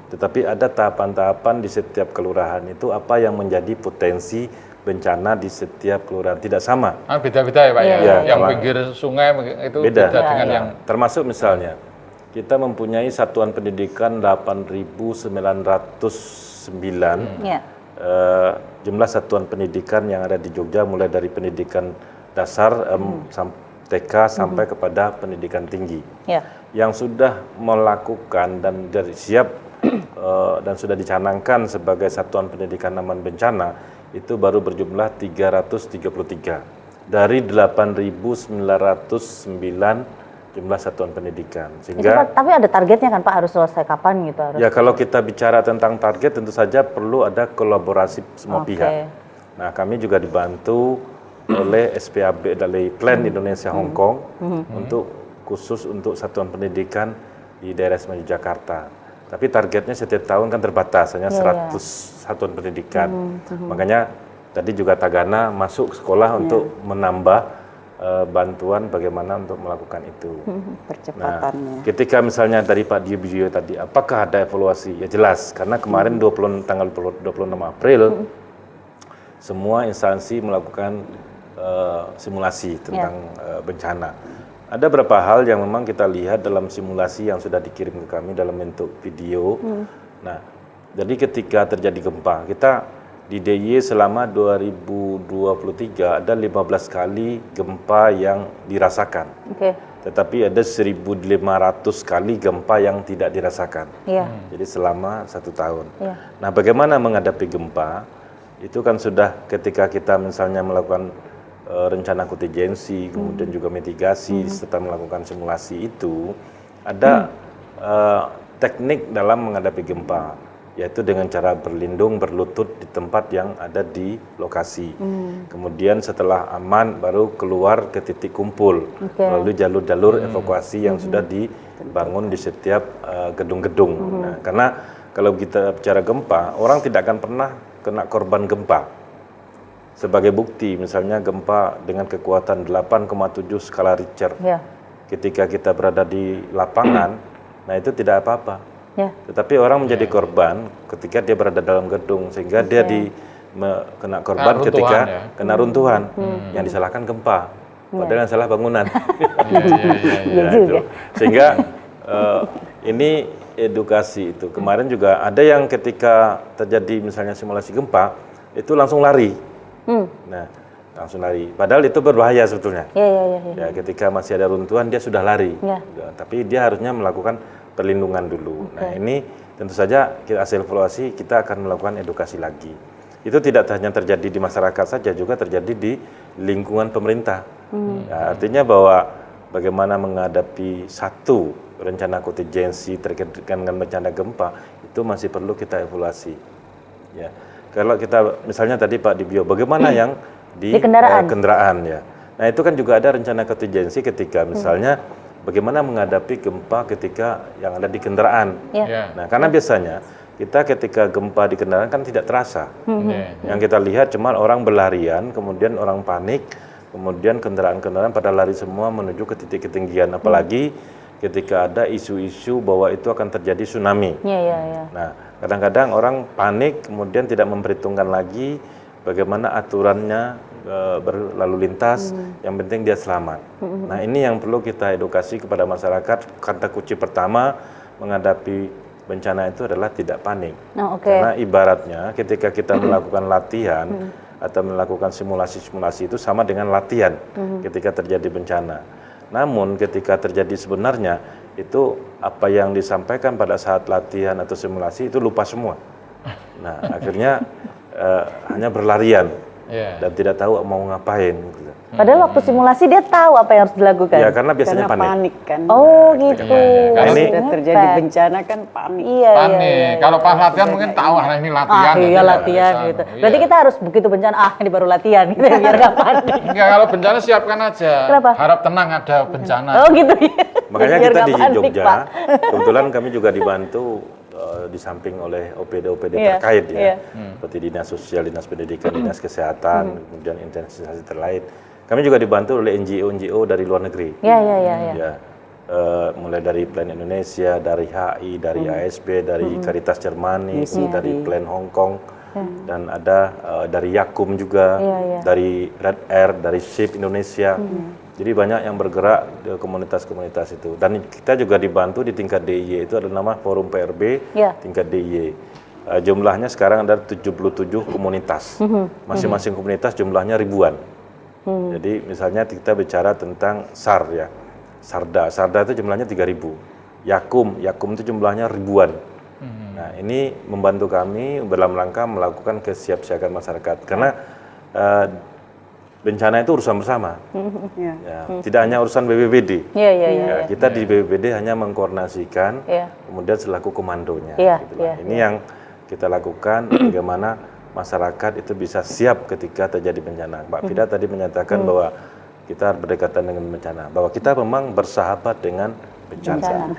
tetapi ada tahapan-tahapan di setiap kelurahan itu apa yang menjadi potensi bencana di setiap kelurahan, tidak sama. Beda-beda ya Pak ya? Yang pinggir sungai itu beda dengan yang... Termasuk misalnya, kita mempunyai satuan pendidikan 8.909, jumlah satuan pendidikan yang ada di Jogja mulai dari pendidikan dasar, TK sampai kepada pendidikan tinggi. Yang sudah melakukan dan siap dan sudah dicanangkan sebagai satuan pendidikan aman bencana, itu baru berjumlah 333 dari 8.909 jumlah satuan pendidikan. Sehingga tapi ada targetnya kan Pak, harus selesai kapan gitu? Ya kalau kita bicara tentang target tentu saja perlu ada kolaborasi semua pihak. Nah, kami juga dibantu oleh SPAB dari Plan Indonesia Hong Kong untuk khusus untuk satuan pendidikan di daerah Semenanjung Jakarta. Tapi targetnya setiap tahun kan terbatas, hanya 100 satuan pendidikan. Makanya tadi juga Tagana masuk sekolah untuk menambah bantuan bagaimana untuk melakukan itu. Percepatannya. Nah, ketika misalnya dari Pak Didio tadi, apakah ada evaluasi? Ya jelas, karena kemarin tanggal 26 April, semua instansi melakukan simulasi tentang bencana. Ada beberapa hal yang memang kita lihat dalam simulasi yang sudah dikirim ke kami dalam bentuk video. Nah, jadi ketika terjadi gempa, kita di DIY selama 2023 ada 15 kali gempa yang dirasakan. tetapi ada 1.500 kali gempa yang tidak dirasakan. Jadi selama 1 tahun. Nah, bagaimana menghadapi gempa? Itu kan sudah ketika kita misalnya melakukan rencana kontingensi, kemudian juga mitigasi, serta melakukan simulasi itu, ada teknik dalam menghadapi gempa, yaitu dengan cara berlindung, berlutut di tempat yang ada di lokasi. Kemudian setelah aman, baru keluar ke titik kumpul, melalui jalur-jalur evakuasi yang sudah dibangun di setiap gedung-gedung. Nah, karena kalau kita bicara gempa, orang tidak akan pernah kena korban gempa. Sebagai bukti, misalnya gempa dengan kekuatan 8,7 skala Richter. Ketika kita berada di lapangan, nah itu tidak apa-apa. Tetapi orang menjadi korban ketika dia berada dalam gedung, sehingga dia kena korban ketika kena runtuhan. Yang disalahkan gempa, padahal yang salah bangunan. Sehingga ini edukasi itu. Kemarin juga ada yang ketika terjadi misalnya simulasi gempa, itu langsung lari. Nah, langsung lari. Padahal itu berbahaya sebetulnya. Ya, ketika masih ada runtuhan dia sudah lari. Tapi dia harusnya melakukan perlindungan dulu. Nah, ini tentu saja hasil evaluasi kita akan melakukan edukasi lagi. Itu tidak hanya terjadi di masyarakat saja, juga terjadi di lingkungan pemerintah. Ya, artinya bahwa bagaimana menghadapi satu rencana kontingensi terkait dengan bencana gempa itu masih perlu kita evaluasi. Ya. Kalau kita misalnya tadi Pak Dibio, bagaimana yang di kendaraan ya. Nah, itu kan juga ada rencana kontingensi ketika misalnya bagaimana menghadapi gempa ketika yang ada di kendaraan. Nah, karena biasanya kita ketika gempa di kendaraan kan tidak terasa. Yang kita lihat cuma orang berlarian, kemudian orang panik, kemudian kendaraan-kendaraan pada lari semua menuju ke titik ketinggian, apalagi ketika ada isu-isu bahwa itu akan terjadi tsunami. Nah, kadang-kadang orang panik, kemudian tidak memperhitungkan lagi bagaimana aturannya berlalu lintas, yang penting dia selamat. Nah, ini yang perlu kita edukasi kepada masyarakat. Kata kunci pertama menghadapi bencana itu adalah tidak panik. Karena ibaratnya ketika kita melakukan latihan atau melakukan simulasi-simulasi itu sama dengan latihan ketika terjadi bencana. Namun ketika terjadi sebenarnya, itu apa yang disampaikan pada saat latihan atau simulasi itu lupa semua. Nah, akhirnya hanya berlarian dan tidak tahu mau ngapain. Gitu. Padahal waktu simulasi dia tahu apa yang harus dilakukan. Ya, karena biasanya panik kan. Oh, gitu. Kalau sudah terjadi bencana kan panik. Panik. Kalau pas latihan mungkin tahu ini latihan. Iya, latihan gitu. Berarti kita harus begitu bencana, ini baru latihan gitu ya, biar nggak panik. Enggak, kalau bencana siapkan aja. Kenapa? Harap tenang ada bencana. Oh, gitu ya. Makanya kita di Jogja, kebetulan kami juga dibantu di samping oleh OPD-OPD terkait ya, seperti Dinas Sosial, Dinas Pendidikan, Dinas Kesehatan, kemudian instansi terkait. Kami juga dibantu oleh NGO dari luar negeri. Mulai dari Plan Indonesia, dari HI, dari ASB, dari Caritas Jermani, dari Plan Hong Kong, dan ada dari Yakum juga, dari Red Air, dari SHIP Indonesia. Jadi banyak yang bergerak di komunitas-komunitas itu. Dan kita juga dibantu di tingkat DIY, itu ada nama Forum PRB tingkat DIY. Jumlahnya sekarang ada 77 komunitas. Masing-masing komunitas jumlahnya ribuan. Jadi misalnya kita bicara tentang SAR ya. Sarda itu jumlahnya 3.000. Yakum itu jumlahnya ribuan. Nah, ini membantu kami dalam rangka melakukan kesiapsiagaan masyarakat. Karena bencana itu urusan bersama. Tidak hanya urusan BPBD. Kita di BPBD hanya mengkoordinasikan, kemudian selaku komandonya. Ini yang kita lakukan, bagaimana masyarakat itu bisa siap ketika terjadi bencana. Mbak Fida tadi menyatakan bahwa kita berdekatan dengan bencana, bahwa kita memang bersahabat dengan bencana.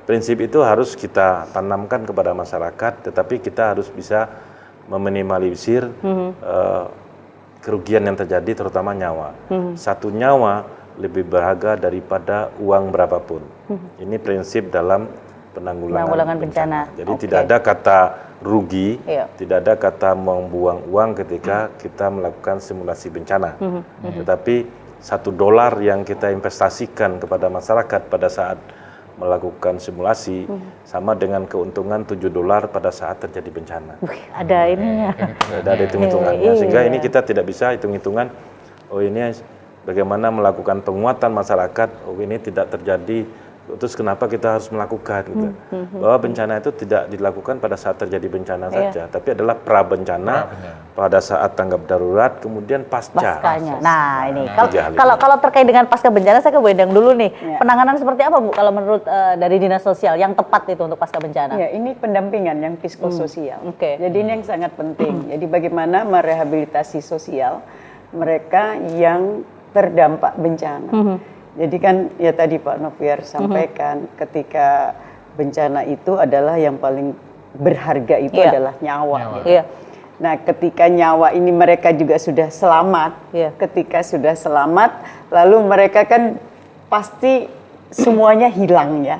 Prinsip itu harus kita tanamkan kepada masyarakat, tetapi kita harus bisa meminimalisir kerugian yang terjadi, terutama nyawa. Satu nyawa lebih berharga daripada uang berapapun. Ini prinsip dalam penanggulangan bencana. Jadi tidak ada kata rugi, tidak ada kata membuang uang ketika kita melakukan simulasi bencana. Tetapi $1 yang kita investasikan kepada masyarakat pada saat melakukan simulasi sama dengan keuntungan $7 pada saat terjadi bencana. Ada ininya. Ada hitung-hitungannya. Sehingga ini kita tidak bisa hitung-hitungan, oh ini bagaimana melakukan penguatan masyarakat, oh ini tidak terjadi, terus kenapa kita harus melakukan gitu. Bahwa bencana itu tidak dilakukan pada saat terjadi bencana saja, tapi adalah pra-bencana, pada saat tanggap darurat, kemudian paskanya. Nah, ini kalau terkait dengan pasca bencana, saya ke Bu Endang dulu nih. Penanganan seperti apa Bu kalau menurut dari Dinas Sosial yang tepat itu untuk pasca bencana? Ya, ini pendampingan yang psikososial. Jadi ini yang sangat penting. Jadi bagaimana merehabilitasi sosial mereka yang terdampak bencana. Jadi kan ya tadi Pak Noviar sampaikan ketika bencana itu adalah yang paling berharga itu adalah nyawa. Nah, ketika nyawa ini mereka juga sudah selamat. Ketika sudah selamat, lalu mereka kan pasti semuanya hilang ya.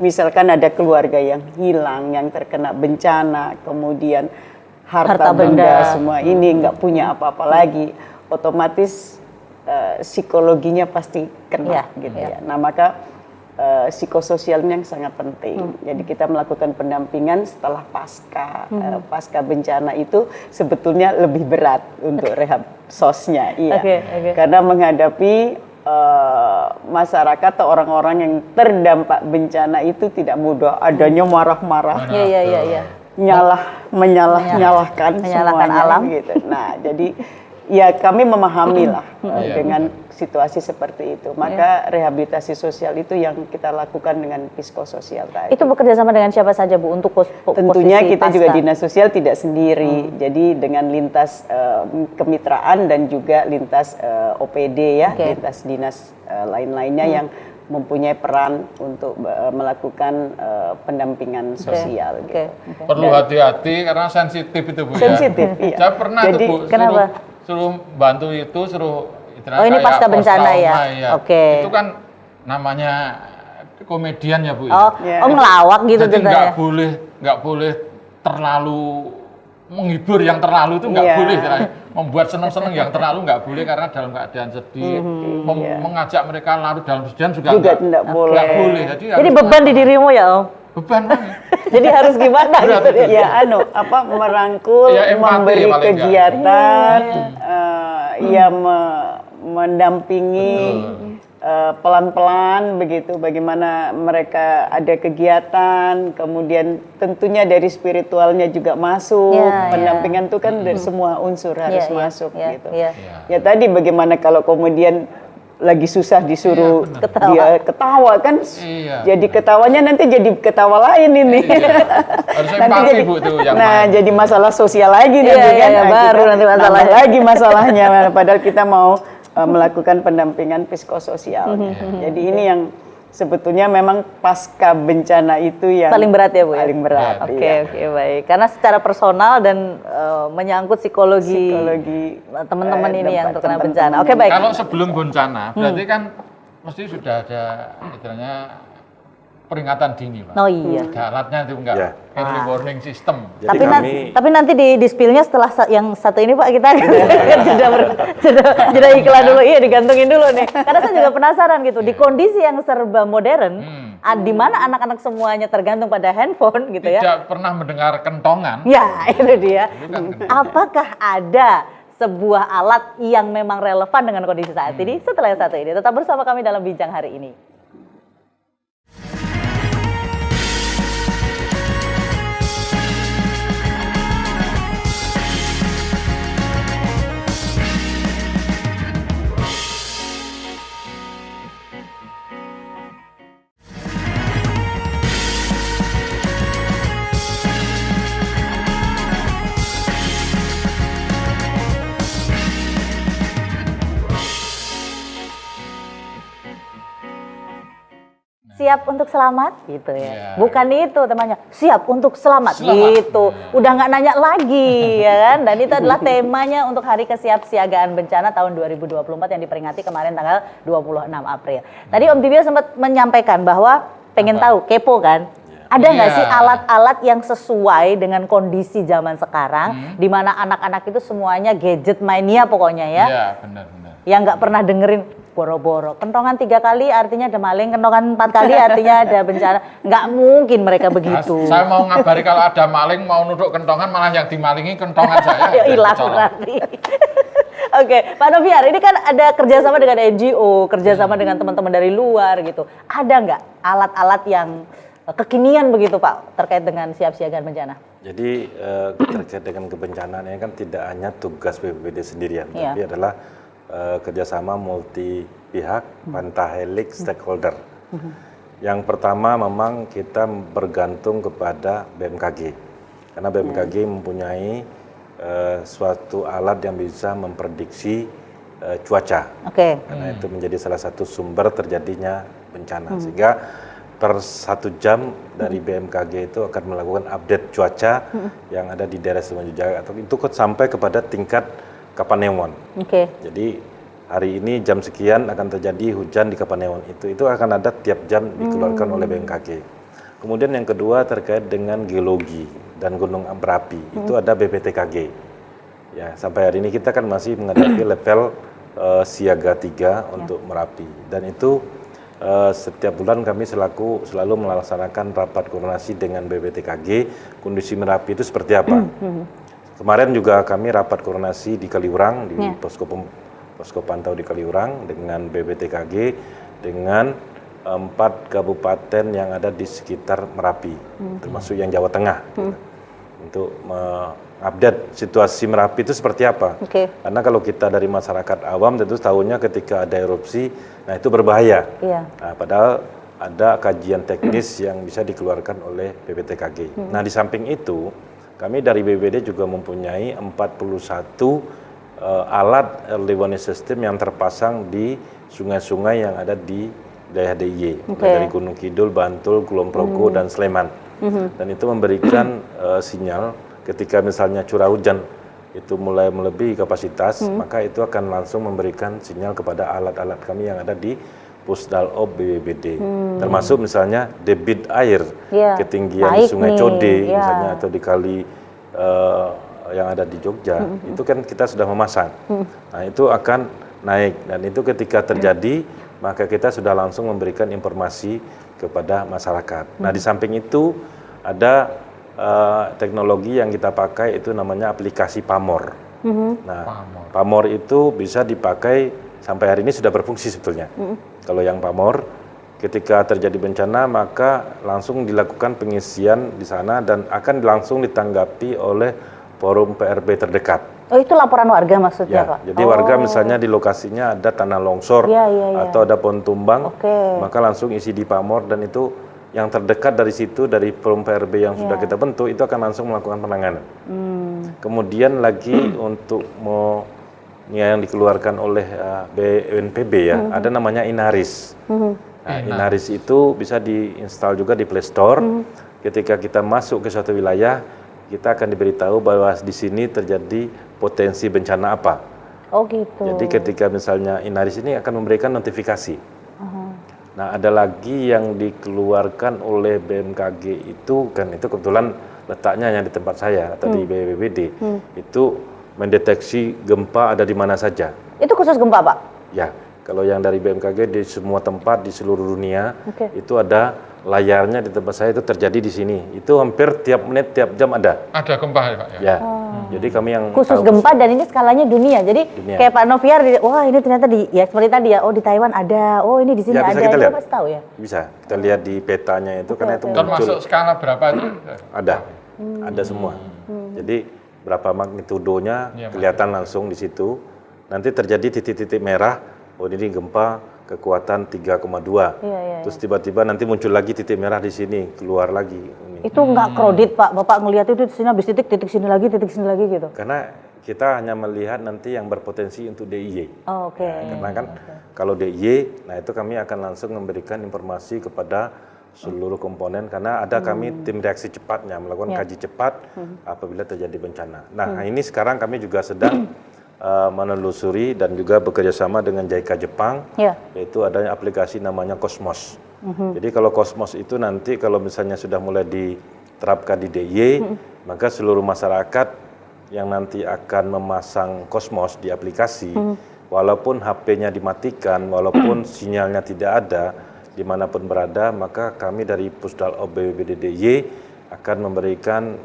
Misalkan ada keluarga yang hilang, yang terkena bencana, kemudian harta benda semua ini nggak punya apa-apa lagi, otomatis psikologinya pasti kena gitu ya. Nah, maka psikososialnya yang sangat penting. Jadi kita melakukan pendampingan setelah pasca bencana itu sebetulnya lebih berat untuk rehab sosnya, karena menghadapi masyarakat atau orang-orang yang terdampak bencana itu tidak mudah. Adanya marah-marah, menyalahkan semuanya alam gitu. Nah, jadi ya kami memahami lah dengan situasi seperti itu. Maka rehabilitasi sosial itu yang kita lakukan dengan psikososial tadi. Itu bekerja sama dengan siapa saja Bu untuk tentunya kita juga Dinas Sosial tidak sendiri. Jadi dengan lintas kemitraan dan juga lintas OPD ya, lintas dinas lain-lainnya yang mempunyai peran untuk melakukan pendampingan sosial. Gitu. Perlu hati-hati karena sensitif itu Bu. Sensitif, iya. Saya pernah jadi, tuh Bu, suruh bantu itu, suruh ini pasca bencana ya. Itu kan namanya komedian ya Bu. Ngelawak gitu. Jadi nggak boleh terlalu menghibur yang terlalu itu nggak boleh. Membuat senang-senang yang terlalu nggak boleh karena dalam keadaan sedih. Mengajak mereka larut dalam kesedihan juga nggak boleh. Jadi beban di dirimu ya Om? Beban Jadi harus gimana gitu ya? Merangkul, memberi kegiatan, mendampingi pelan-pelan begitu. Bagaimana mereka ada kegiatan, kemudian tentunya dari spiritualnya juga masuk. Pendampingan itu kan dari semua unsur harus masuk gitu. Ya tadi bagaimana kalau kemudian lagi susah disuruh dia ketawa kan, jadi ketawanya nanti jadi ketawa lain ini. Nanti jadi, Bu, tuh yang jadi masalah sosial lagi nanti kan. Baru nanti masalah lagi masalahnya. Padahal kita mau melakukan pendampingan psikososial. Jadi ini yang sebetulnya memang pasca bencana itu yang paling berat ya Bu? Paling berat. Oke, baik. Karena secara personal dan menyangkut psikologi teman-teman ini yang terkena bencana. Oke, baik. Kalau sebelum bencana, berarti kan mesti sudah ada istilahnya peringatan dini, Pak. Oh iya. Ada alatnya itu enggak? Early warning system. Tapi nanti di spill-nya setelah yang satu ini Pak kita jeda iklan dulu, digantungin dulu nih. Karena saya juga penasaran gitu, di kondisi yang serba modern, di mana anak-anak semuanya tergantung pada handphone gitu ya. Tidak pernah mendengar kentongan. Ya, itu dia. Apakah ada sebuah alat yang memang relevan dengan kondisi saat ini? Setelah yang satu ini, tetap bersama kami dalam Bincang hari ini. Siap untuk selamat gitu ya. Bukan itu temanya. Siap untuk selamat. Gitu. Udah nggak nanya lagi ya kan. Dan itu adalah temanya untuk Hari Kesiapsiagaan Bencana tahun 2024 yang diperingati kemarin tanggal 26 April. Tadi Om Tibio sempat menyampaikan bahwa pengen tahu, kepo kan. Ada nggak sih alat-alat yang sesuai dengan kondisi zaman sekarang, di mana anak-anak itu semuanya gadget mania pokoknya ya? Iya, benar-benar. Yang nggak pernah dengerin boro-boro. Kentongan 3 kali artinya ada maling, kentongan 4 kali artinya ada bencana. Nggak mungkin mereka begitu. Saya mau ngabari kalau ada maling mau nuduk kentongan, malah yang dimalingi kentongan saya. Hilang berarti. Oke, Pak Noviar, ini kan ada kerjasama dengan NGO, kerjasama dengan teman-teman dari luar gitu. Ada nggak alat-alat yang kekinian begitu Pak terkait dengan siapsiagaan bencana? Jadi terkait dengan kebencanaan ini kan tidak hanya tugas BPBD sendirian, tapi adalah kerjasama multi pihak, pentahelik, stakeholder. Yang pertama memang kita bergantung kepada BMKG, karena BMKG mempunyai suatu alat yang bisa memprediksi cuaca, karena itu menjadi salah satu sumber terjadinya bencana, sehingga per 1 jam dari BMKG itu akan melakukan update cuaca yang ada di daerah Semenanjung atau itu sampai kepada tingkat Kapanewon. Jadi hari ini jam sekian akan terjadi hujan di Kapanewon, itu akan ada tiap jam dikeluarkan oleh BMKG. Kemudian yang kedua terkait dengan geologi dan gunung berapi, itu ada BPTKG. Ya, sampai hari ini kita kan masih menghadapi level siaga 3 untuk Merapi, dan itu setiap bulan kami selalu melaksanakan rapat koordinasi dengan BPTKG, kondisi Merapi itu seperti apa. Kemarin juga kami rapat koordinasi di Kaliurang, di posko pantau di Kaliurang dengan BPTKG, dengan 4 kabupaten yang ada di sekitar Merapi, termasuk yang Jawa Tengah, untuk update situasi Merapi itu seperti apa. Karena kalau kita dari masyarakat awam tentu tahunya ketika ada erupsi, nah itu berbahaya. Nah, padahal ada kajian teknis yang bisa dikeluarkan oleh BPTKG. Nah, di samping itu kami dari BPBD juga mempunyai 41 alat early warning system yang terpasang di sungai-sungai yang ada di daerah DIY, dari Gunung Kidul, Bantul, Kulon Progo, dan Sleman. Dan itu memberikan sinyal ketika misalnya curah hujan itu mulai melebihi kapasitas, maka itu akan langsung memberikan sinyal kepada alat-alat kami yang ada di Pusdalop BPBD. Termasuk misalnya debit air, ketinggian di Sungai Code, misalnya, atau di kali yang ada di Jogja, itu kan kita sudah memasang. Nah, itu akan naik, dan itu ketika terjadi, maka kita sudah langsung memberikan informasi kepada masyarakat. Nah, di samping itu ada teknologi yang kita pakai, itu namanya aplikasi Pamor. Nah, Pamor itu bisa dipakai sampai hari ini sudah berfungsi sebetulnya. Kalau yang Pamor, ketika terjadi bencana maka langsung dilakukan pengisian di sana dan akan langsung ditanggapi oleh forum PRB terdekat. Oh, itu laporan warga maksudnya, Pak? Jadi warga misalnya di lokasinya ada tanah longsor atau ada pohon tumbang, maka langsung isi di Pamor, dan itu yang terdekat dari situ, dari forum PRB yang sudah kita bentuk, itu akan langsung melakukan penanganan. Kemudian lagi untuk yang dikeluarkan oleh BNPB ada namanya Inaris. Nah, Inaris itu bisa diinstal juga di Play Store. Ketika kita masuk ke suatu wilayah, kita akan diberitahu bahwa di sini terjadi potensi bencana apa. Oh gitu. Jadi ketika misalnya Inaris ini akan memberikan notifikasi. Nah, ada lagi yang dikeluarkan oleh BMKG itu kan, itu kebetulan letaknya yang di tempat saya atau di BPBD, itu mendeteksi gempa ada di mana saja. Itu khusus gempa, Pak? Ya, kalau yang dari BMKG di semua tempat di seluruh dunia, itu ada layarnya di tempat saya, itu terjadi di sini. Itu hampir tiap menit, tiap jam ada. Ada gempa ya, Pak? Ya. Jadi kami yang khusus gempa, dan ini skalanya dunia. Jadi kayak Pak Noviar, wah ini ternyata ya seperti tadi ya, oh di Taiwan ada, oh ini di sini ya, ada. Kita lihat. Pasti tahu ya? Bisa. Kita lihat di petanya itu, karena itu muncul. Termasuk skala berapa itu? Ada. Ada semua. Jadi berapa magnitudonya kelihatan langsung di situ. Nanti terjadi titik-titik merah, oh ini gempa kekuatan 3,2. Terus tiba-tiba nanti muncul lagi titik merah di sini, keluar lagi. Ini. Itu nggak kredit, Pak? Bapak ngelihat itu di sini habis titik sini lagi, titik sini lagi gitu? Karena kita hanya melihat nanti yang berpotensi untuk DIY. Oh, Karena kan kalau DIY, nah itu kami akan langsung memberikan informasi kepada seluruh komponen, karena ada kami tim reaksi cepatnya, melakukan kaji cepat apabila terjadi bencana. Nah, ini sekarang kami juga sedang menelusuri dan juga bekerjasama dengan JICA Jepang, yaitu adanya aplikasi namanya Cosmos. Jadi kalau Cosmos itu nanti kalau misalnya sudah mulai diterapkan di DIY, maka seluruh masyarakat yang nanti akan memasang Cosmos di aplikasi, walaupun HP-nya dimatikan, walaupun sinyalnya tidak ada, dimanapun berada, maka kami dari Pusdalop BPBD DIY akan memberikan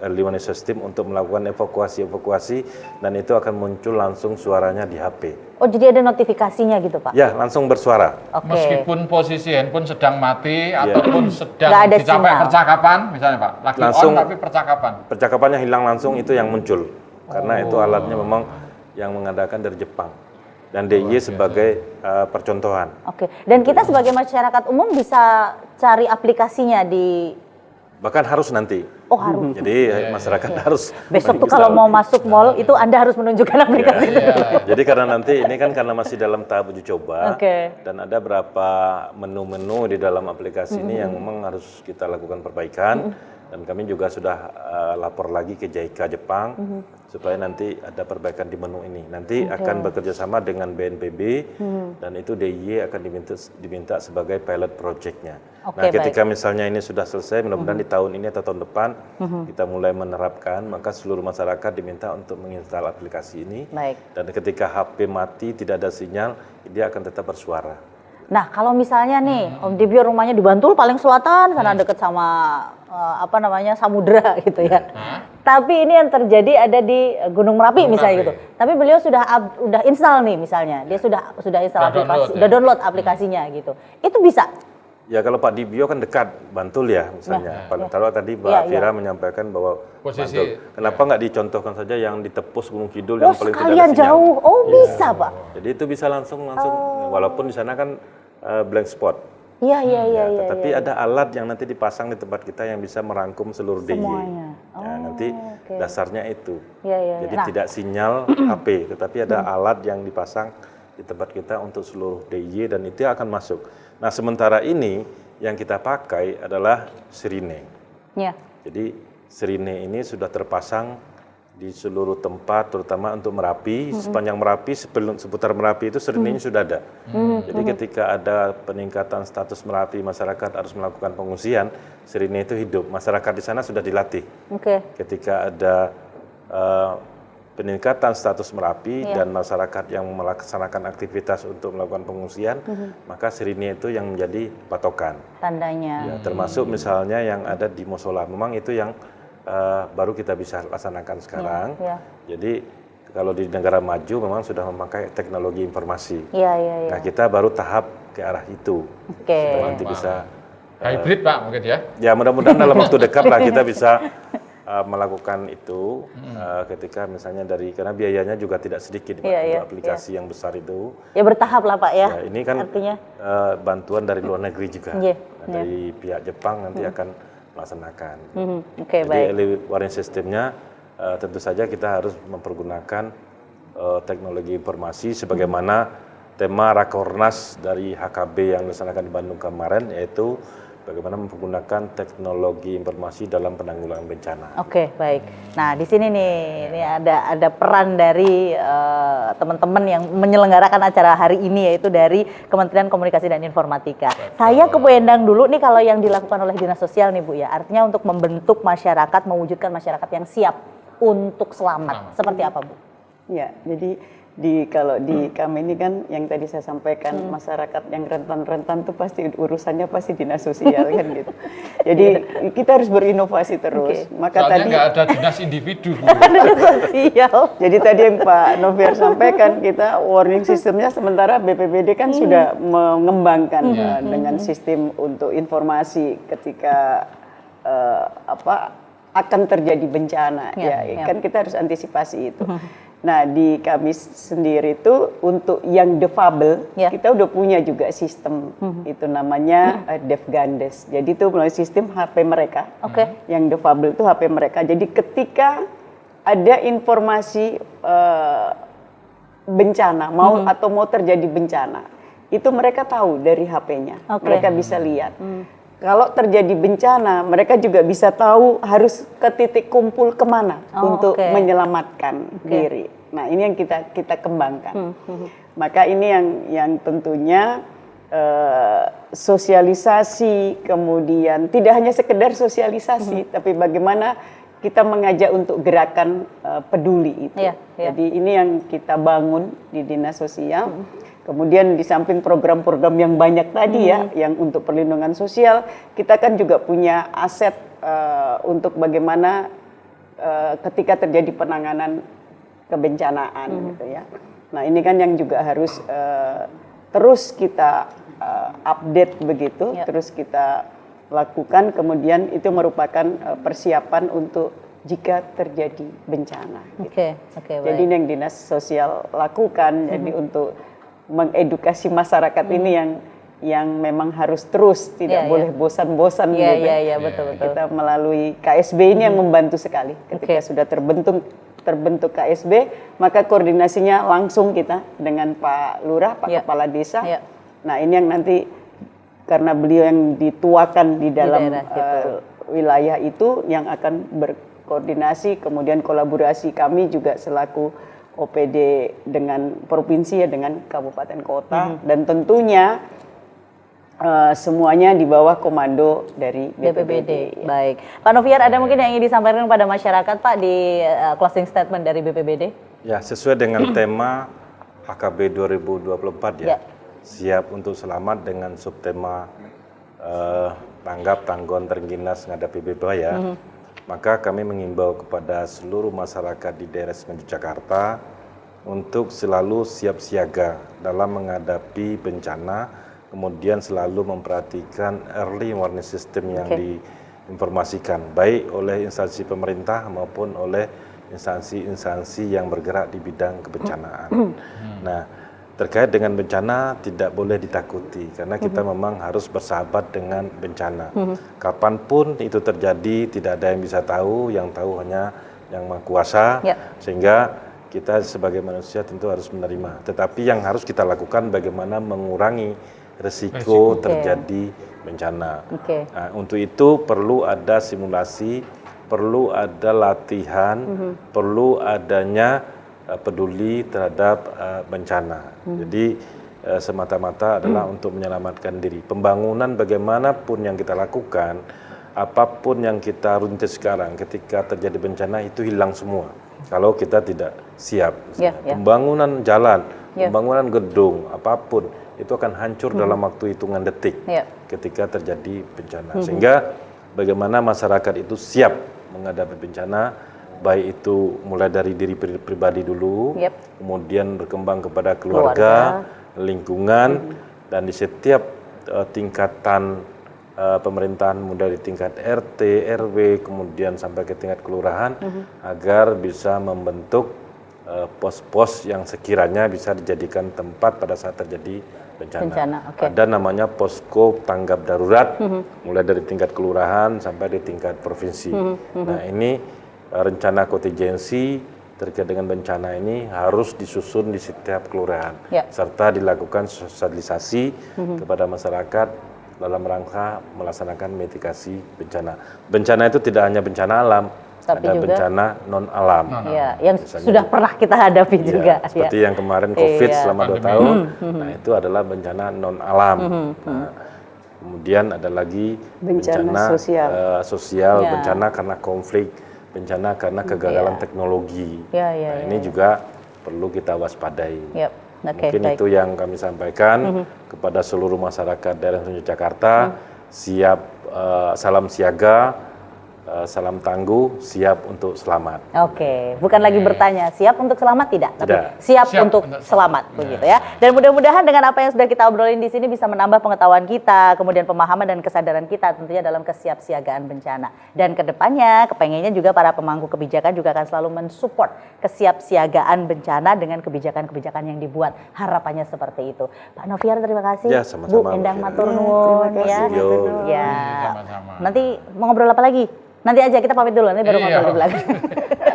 early warning system untuk melakukan evakuasi dan itu akan muncul langsung suaranya di HP. Oh, jadi ada notifikasinya gitu, Pak? Ya, langsung bersuara. Meskipun posisi handphone sedang mati ataupun sedang ada dicapai sinyal. percakapan, misalnya Pak, lagi Langsung- on tapi percakapan. Percakapannya hilang langsung itu yang muncul. Karena itu alatnya memang yang mengadakan dari Jepang. Dan DIY sebagai percontohan. Oke. Dan kita sebagai masyarakat umum bisa cari aplikasinya di... Bahkan harus nanti. Oh, harus. Jadi masyarakat harus Besok tuh kalau mau masuk mall itu Anda harus menunjukkan aplikasi itu. Jadi karena nanti ini kan karena masih dalam tahap uji coba dan ada berapa menu-menu di dalam aplikasi ini yang memang harus kita lakukan perbaikan dan kami juga sudah lapor lagi ke JICA Jepang supaya nanti ada perbaikan di menu ini. Nanti akan bekerja sama dengan BNPB dan itu DIY akan diminta sebagai pilot project-nya. Nah, ketika misalnya ini sudah selesai, mudah-mudahan di tahun ini atau tahun depan kita mulai menerapkan, maka seluruh masyarakat diminta untuk menginstal aplikasi ini. Dan ketika HP mati, tidak ada sinyal, dia akan tetap bersuara. Nah, kalau misalnya nih, Om Dibio rumahnya di Bantul paling selatan, karena deket sama samudera gitu ya. Tapi ini yang terjadi ada di Gunung Merapi misalnya gitu. Tapi beliau sudah install nih misalnya, dia sudah install aplikasi, udah download aplikasinya gitu. Itu bisa. Ya kalau Pak Dibio kan dekat Bantul ya misalnya. Kalau tadi Mbak Fira menyampaikan bahwa posisi Bantul. Kenapa nggak dicontohkan saja yang di Tepus Gunung Kidul yang paling tidak ada sekalian sinyal? jauh. Oh, bisa, Pak. Jadi itu bisa langsung walaupun di sana kan blank spot. Iya. Tetapi ada alat yang nanti dipasang di tempat kita yang bisa merangkum seluruh DIY. Nanti dasarnya itu. Jadi tidak sinyal HP, tetapi ada alat yang dipasang di tempat kita untuk seluruh DIY dan itu akan masuk. Nah, sementara ini yang kita pakai adalah sirine. Jadi sirine ini sudah terpasang di seluruh tempat, terutama untuk Merapi, sepanjang Merapi, seputar Merapi itu sirinenya sudah ada. Jadi ketika ada peningkatan status Merapi, masyarakat harus melakukan pengungsian, sirine itu hidup. Masyarakat di sana sudah dilatih. Ketika ada peningkatan status Merapi dan masyarakat yang melaksanakan aktivitas untuk melakukan pengungsian, maka sirine itu yang menjadi patokan. Tandanya. Ya, termasuk misalnya yang ada di musola, memang itu yang baru kita bisa laksanakan sekarang. Jadi kalau di negara maju memang sudah memakai teknologi informasi. Nah, kita baru tahap ke arah itu. Supaya nanti bisa hybrid Pak mungkin ya. Ya, mudah-mudahan dalam waktu dekat lah kita bisa melakukan itu ketika misalnya karena biayanya juga tidak sedikit untuk aplikasi yang besar itu. Ya bertahap lah Pak ya. Ini kan artinya bantuan dari luar negeri juga. Dari pihak Jepang nanti akan melaksanakan. Jadi early warning systemnya tentu saja kita harus mempergunakan teknologi informasi sebagaimana tema Rakornas dari HKB yang dilaksanakan di Bandung kemarin, yaitu bagaimana menggunakan teknologi informasi dalam penanggulangan bencana. Baik. Nah, di sini nih, ini ada peran dari teman-teman yang menyelenggarakan acara hari ini, yaitu dari Kementerian Komunikasi dan Informatika. Saya ke Bu Endang dulu nih, kalau yang dilakukan oleh Dinas Sosial nih Bu ya, artinya untuk membentuk masyarakat, mewujudkan masyarakat yang siap untuk selamat. Seperti apa Bu? Ya, jadi kalau di kami ini kan yang tadi saya sampaikan, masyarakat yang rentan-rentan tuh pasti urusannya pasti dinas sosial kan gitu. Jadi kita harus berinovasi terus. Maka soalnya tadi nggak ada dinas individu. Dinas sosial. Jadi tadi yang Pak Noviar sampaikan, kita warning sistemnya sementara BPBD kan sudah mengembangkan dengan sistem untuk informasi ketika akan terjadi bencana kan kita harus antisipasi itu. Nah, di kami sendiri itu untuk yang defable, kita udah punya juga sistem itu namanya Devgandes. Jadi itu melalui sistem HP mereka. Yang defable itu HP mereka. Jadi ketika ada informasi bencana atau mau terjadi bencana, itu mereka tahu dari HP-nya. Mereka bisa lihat. Kalau terjadi bencana, mereka juga bisa tahu harus ke titik kumpul kemana untuk menyelamatkan diri. Nah, ini yang kita kembangkan. Maka ini yang tentunya sosialisasi, kemudian tidak hanya sekedar sosialisasi, tapi bagaimana kita mengajak untuk gerakan peduli itu. Jadi ini yang kita bangun di Dinas Sosial. Kemudian di samping program-program yang banyak tadi yang untuk perlindungan sosial, kita kan juga punya aset untuk bagaimana ketika terjadi penanganan kebencanaan gitu ya. Nah ini kan yang juga harus terus kita update begitu, terus kita lakukan, kemudian itu merupakan persiapan untuk jika terjadi bencana. Gitu. Jadi ini yang dinas sosial lakukan, jadi untuk mengedukasi masyarakat ini yang memang harus terus, tidak boleh bosan-bosan gitu. Betul. Kita melalui KSB ini yang membantu sekali. Ketika sudah terbentuk KSB, maka koordinasinya langsung kita dengan Pak Lurah, Pak Kepala Desa. Nah ini yang nanti karena beliau yang dituakan di dalam wilayah itu yang akan berkoordinasi, kemudian kolaborasi kami juga selaku OPD dengan provinsi ya, dengan kabupaten kota, dan tentunya semuanya di bawah komando dari BPBD. Baik, Pak Noviar, ada mungkin yang ingin disampaikan kepada masyarakat Pak di closing statement dari BPBD? Ya, sesuai dengan tema AKB 2024 ya. Siap untuk selamat dengan subtema tanggap, tangguhan, terengginas menghadapi berbahaya. Maka kami mengimbau kepada seluruh masyarakat di daerah Semenanjung Jakarta untuk selalu siap siaga dalam menghadapi bencana, kemudian selalu memperhatikan early warning system yang diinformasikan, baik oleh instansi pemerintah maupun oleh instansi-instansi yang bergerak di bidang kebencanaan. Nah, terkait dengan bencana tidak boleh ditakuti karena kita memang harus bersahabat dengan bencana. Kapanpun itu terjadi tidak ada yang bisa tahu, yang tahu hanya yang Maha Kuasa. Sehingga kita sebagai manusia tentu harus menerima. Tetapi yang harus kita lakukan bagaimana mengurangi risiko terjadi bencana. Nah, untuk itu perlu ada simulasi, perlu ada latihan, perlu adanya peduli terhadap bencana. Jadi semata-mata adalah untuk menyelamatkan diri. Pembangunan bagaimanapun yang kita lakukan, apapun yang kita rintis sekarang, ketika terjadi bencana itu hilang semua. Kalau kita tidak siap. Pembangunan jalan, pembangunan gedung, apapun itu akan hancur dalam waktu hitungan detik ketika terjadi bencana. Sehingga bagaimana masyarakat itu siap menghadapi bencana, baik itu mulai dari diri pribadi dulu, kemudian berkembang kepada keluarga, lingkungan, dan di setiap tingkatan pemerintahan, mulai di tingkat RT, RW, kemudian sampai ke tingkat kelurahan, agar bisa membentuk pos-pos yang sekiranya bisa dijadikan tempat pada saat terjadi bencana. Ada namanya posko tanggap darurat, mulai dari tingkat kelurahan sampai di tingkat provinsi. Nah ini rencana kontingensi terkait dengan bencana ini harus disusun di setiap kelurahan, serta dilakukan sosialisasi kepada masyarakat dalam rangka melaksanakan mitigasi bencana. Bencana itu tidak hanya bencana alam, tapi ada juga bencana non alam. Yang sudah pernah kita hadapi juga. Seperti yang kemarin COVID selama 2 tahun, nah itu adalah bencana non alam. Nah, kemudian ada lagi bencana sosial, bencana karena konflik, bencana karena kegagalan teknologi. Nah, ini juga perlu kita waspadai. Mungkin itu yang kami sampaikan kepada seluruh masyarakat daerah Semenanjung Jakarta. Siap, salam siaga, salam tangguh, siap untuk selamat. Bukan lagi bertanya siap untuk selamat tidak, tapi siap untuk selamat begitu ya. Dan mudah-mudahan dengan apa yang sudah kita obrolin di sini bisa menambah pengetahuan kita, kemudian pemahaman dan kesadaran kita tentunya dalam kesiapsiagaan bencana. Dan kedepannya kepengennya juga para pemangku kebijakan juga akan selalu mensupport kesiapsiagaan bencana dengan kebijakan-kebijakan yang dibuat. Harapannya seperti itu. Pak Noviar terima kasih. Ya, sama-sama, Bu Endang matur nuwun ya. Sama-sama. Nanti mau ngobrol apa lagi? Nanti aja kita pamit dulu, nanti baru ngobrol di belakang.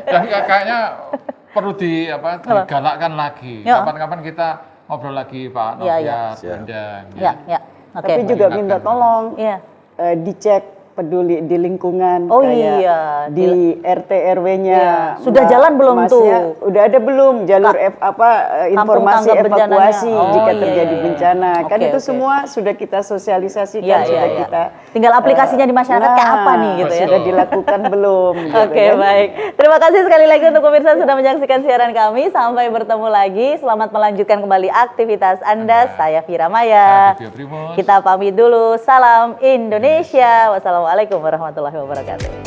Dan kayaknya perlu digalakkan lagi. Kapan-kapan kita ngobrol lagi Pak Noviar, Endang. Tapi juga minta tolong dicek peduli di lingkungan, di RT RW-nya. Sudah jalan belum tuh? Udah ada belum jalur informasi evakuasi jika terjadi bencana. Kan itu semua sudah kita sosialisasikan, sudah kita. Tinggal aplikasinya di masyarakat kayak apa nih gitu ya? Sudah dilakukan belum? Baik. Terima kasih sekali lagi untuk pemirsa sudah menyaksikan siaran kami. Sampai bertemu lagi. Selamat melanjutkan kembali aktivitas Anda. Saya Vira Maya. Kita pamit dulu. Salam Indonesia. Wassalamualaikum warahmatullahi wabarakatuh.